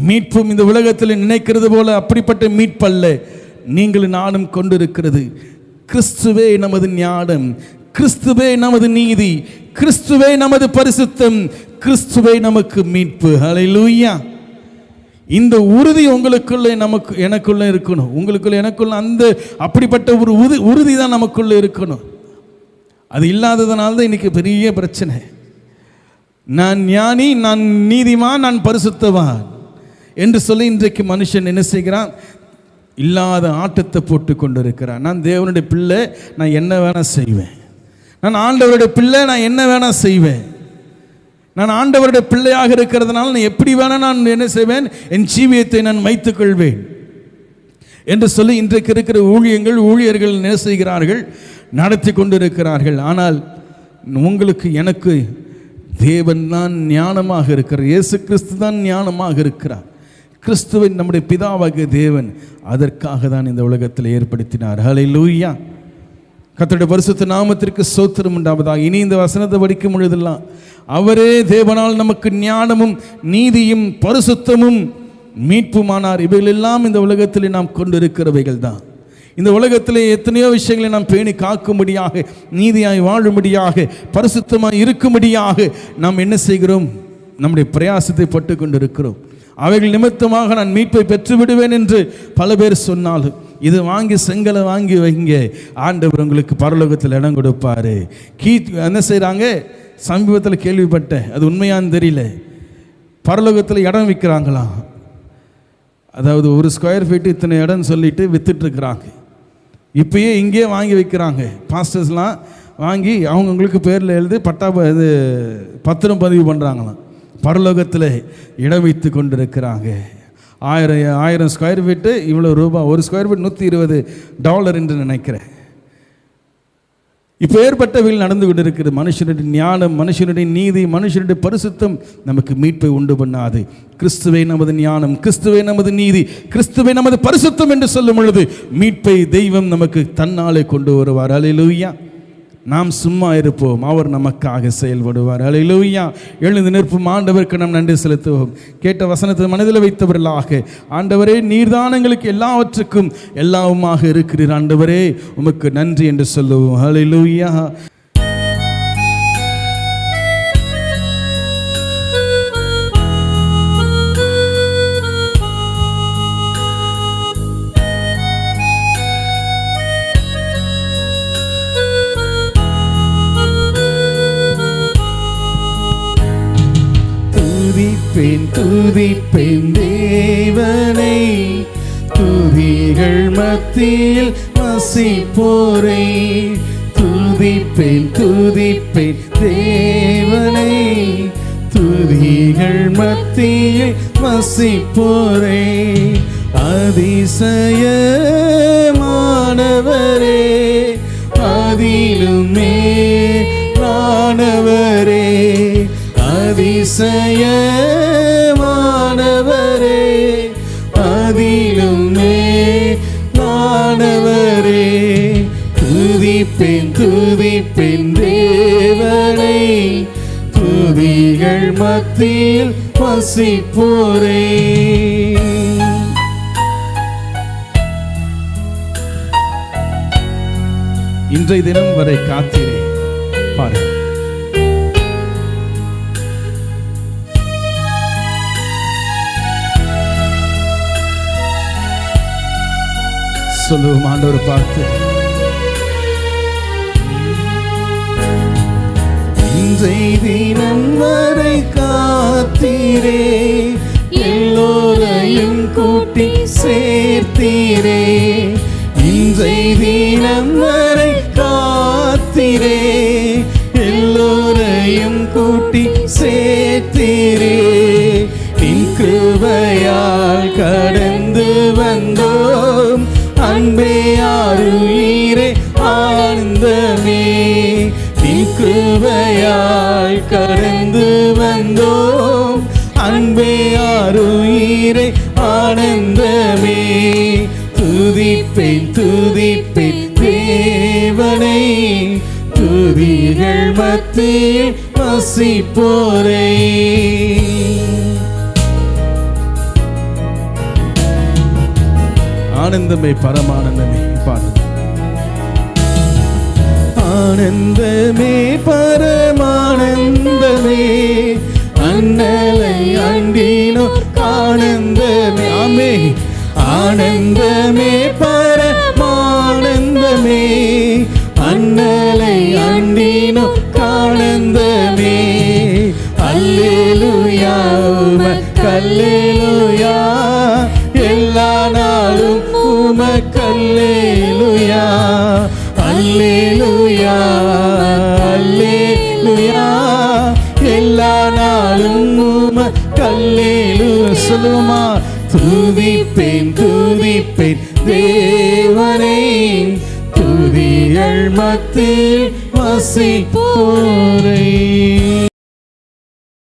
மீட்பும் இந்த உலகத்தில் நினைக்கிறது போல அப்படிப்பட்ட மீட்பல்ல. நீங்கள் நானும் கொண்டிருக்கிறது கிறிஸ்துவே நமது ஞானம், கிறிஸ்துவே நமது நீதி, கிறிஸ்துவே நமது பரிசுத்தம், கிறிஸ்துவே நமக்கு மீட்பு. ஹல்லேலூயா. இந்த உறுதி உங்களுக்குள்ளே நமக்கு எனக்குள்ளே இருக்கணும். உங்களுக்குள்ள எனக்குள்ள அந்த அப்படிப்பட்ட ஒரு உறுதி தான் நமக்குள்ளே இருக்கணும். அது இல்லாததுனால தான் இன்னைக்கு பெரிய பிரச்சனை. நான் ஞானி, நான் நீதிமான், நான் பரிசுத்தவான் என்று சொல்லி இன்றைக்கு மனுஷன் என்ன செய்கிறான்? இல்லாத ஆட்டத்தை போட்டு கொண்டு இருக்கிறான். நான் தேவனுடைய பிள்ளை, நான் என்ன வேணா செய்வேன். நான் ஆண்டவருடைய பிள்ளை, நான் என்ன வேணா செய்வேன். நான் ஆண்டவருடைய பிள்ளையாக இருக்கிறதுனால நான் எப்படி வேணா நான் என்ன செய்வேன், என் ஜீவியத்தை நான் வைத்துக் கொள்வேன் என்று சொல்லி இன்றைக்கு இருக்கிற ஊழியர்கள் என்ன செய்கிறார்கள்? நடத்தி கொண்டிருக்கிறார்கள். ஆனால் உங்களுக்கு எனக்கு தேவன் தான் ஞானமாக இருக்கிறார். இயேசு கிறிஸ்து தான் ஞானமாக இருக்கிறார். கிறிஸ்துவை நம்முடைய பிதாவாகிய தேவன் அதற்காக தான் இந்த உலகத்தில் ஏற்படுத்தினார். ஹல்லேலூயா. கர்த்தருடைய பரிசுத்த நாமத்திற்கு ஸ்தோத்திரம் உண்டாவதாக. இனி இந்த வசனத்தை படிக்கும் பொழுதெல்லாம் அவரே தேவனால் நமக்கு ஞானமும் நீதியும் பரிசுத்தமும் மீட்புமானார். இவைகளெல்லாம் இந்த உலகத்தில் நாம் கொண்டிருக்கிறவைகள் தான். இந்த உலகத்திலே எத்தனையோ விஷயங்களை நாம் பேணி காக்கும்படியாக, நீதியாய் வாழும்படியாக, பரிசுத்தமாய் இருக்கும்படியாக நாம் என்ன செய்கிறோம்? நம்முடைய பிரயாசத்தை பட்டு கொண்டிருக்கிறோம். அவைகள் நிமித்தமாக நான் மீட்பை பெற்று விடுவேன் என்று பல பேர் சொன்னாலும், இது வாங்கி செங்கலை வாங்கி வைங்க, ஆண்டவர் உங்களுக்கு பரலோகத்தில் இடம் கொடுப்பாரு. என்ன செய்கிறாங்க? சமீபத்தில் கேள்விப்பட்டேன், அது உண்மையான்னு தெரியல, பரலோகத்தில் இடம் விற்கிறாங்களாம். அதாவது ஒரு ஸ்கொயர் ஃபீட்டு இத்தனை இடம்னு சொல்லிட்டு விற்றுட்ருக்குறாங்க. இப்போயே இங்கே வாங்கி வைக்கிறாங்க. பாஸ்டர்ஸ்லாம் வாங்கி அவங்கவுங்களுக்கு பேரில் எழுதி இது பத்திரம் பதிவு பண்ணுறாங்களாம். பரலோகத்தில் இடம் வைத்து கொண்டிருக்கிறாங்க. 1000 ஸ்கொயர் ஃபீட்டு இவ்வளோ ரூபா, ஒரு ஸ்கொயர் ஃபீட் $120 என்று நினைக்கிறேன். இப்போ ஏற்பட்டவைகள் நடந்து கொண்டிருக்கிறது. மனுஷனுடைய ஞானம், மனுஷனுடைய நீதி, மனுஷனுடைய பரிசுத்தம் நமக்கு மீட்பை உண்டு பண்ணாது. கிறிஸ்துவே நமது ஞானம், கிறிஸ்துவே நமது நீதி, கிறிஸ்துவே நமது பரிசுத்தம் என்று சொல்லும் பொழுது மீட்பை தெய்வம் நமக்கு தன்னாலே கொண்டு வருவார். ஹல்லேலூயா. நாம் சும்மா இருப்போம், அவர் நமக்காக செயல்படுவார். ஹல்லேலூயா. எழுந்து நிற்போம், ஆண்டவருக்கு நாம் நன்றி செலுத்துவோம். கேட்ட வசனத்தை மனதில் வைத்தவர்களாக, ஆண்டவரே நீர்தான் எங்களுக்கு எல்லாவற்றுக்கும் எல்லாவுமாக இருக்கிறீர், ஆண்டவரே உமக்கு நன்றி என்று சொல்லுவோம். ஹல்லேலூயா. துதிப்பேன் துதிப்பேன் தேவனை, துதிகள் மத்தியில் வசிப்போரை. துதிப்பேன் துதிப்பேன் தேவனை, துதிகள் மத்தியில் வசிப்போரை. அதிசயமானவரே, அதிலும் மேலானவரே, அதிசயமானவரே, அதிலும் மேலானவரே. துதிப்பேன் துதிப்பேன் தேவனை, துதிகள் மத்தியில் வசிப்போரே. இன்றைய தினம் வரை காத்தீரே. பாரு, சொல்லுவோம் ஆண்டவர் பார்த்து, இன்றைய தினம் வரை காத்தீரே, எல்லோரையும் கூட்டி சேர்த்தீரே. இன்றைய தினம் வரை காத்தீரே, எல்லோரையும் கூட்டி சேர்த்தீரே. நின் கிருபையால் கடந்து வந்தோம், அன்பே ஆருயிரே ஆனந்தமே. நின் கிருபையால் கடந்து வந்தோம், அன்பே ஆருயிரே ஆனந்தமே. துதிப்பேன் துதிப்பேன் தேவனை, துதிகள் மத்தியில் வசிப்போரை. ஆனந்தமே பரமானந்தமே. பாடு, ஆனந்தமே பரமானந்தமே, அண்ணலை அண்டினோர் ஆனந்தமே. ஆமே. ஆனந்தமே பரமானந்தமே, அண்ணலை அண்டினோர் ஆனந்தமே. அல்லேலூயா உமக்கு அல்லேலூயா, எல்லா நாளும் உமக்கு அல்லேலூயா. அல்லேலூயா அல்லேலூயா, எல்லா நாளும் உமக்கு அல்லேலூயா. சொல்லுமா, துதிப்பேன் துதிப்பேன் தேவனை, துதிகள் மத்தியில் வசிப்போரை.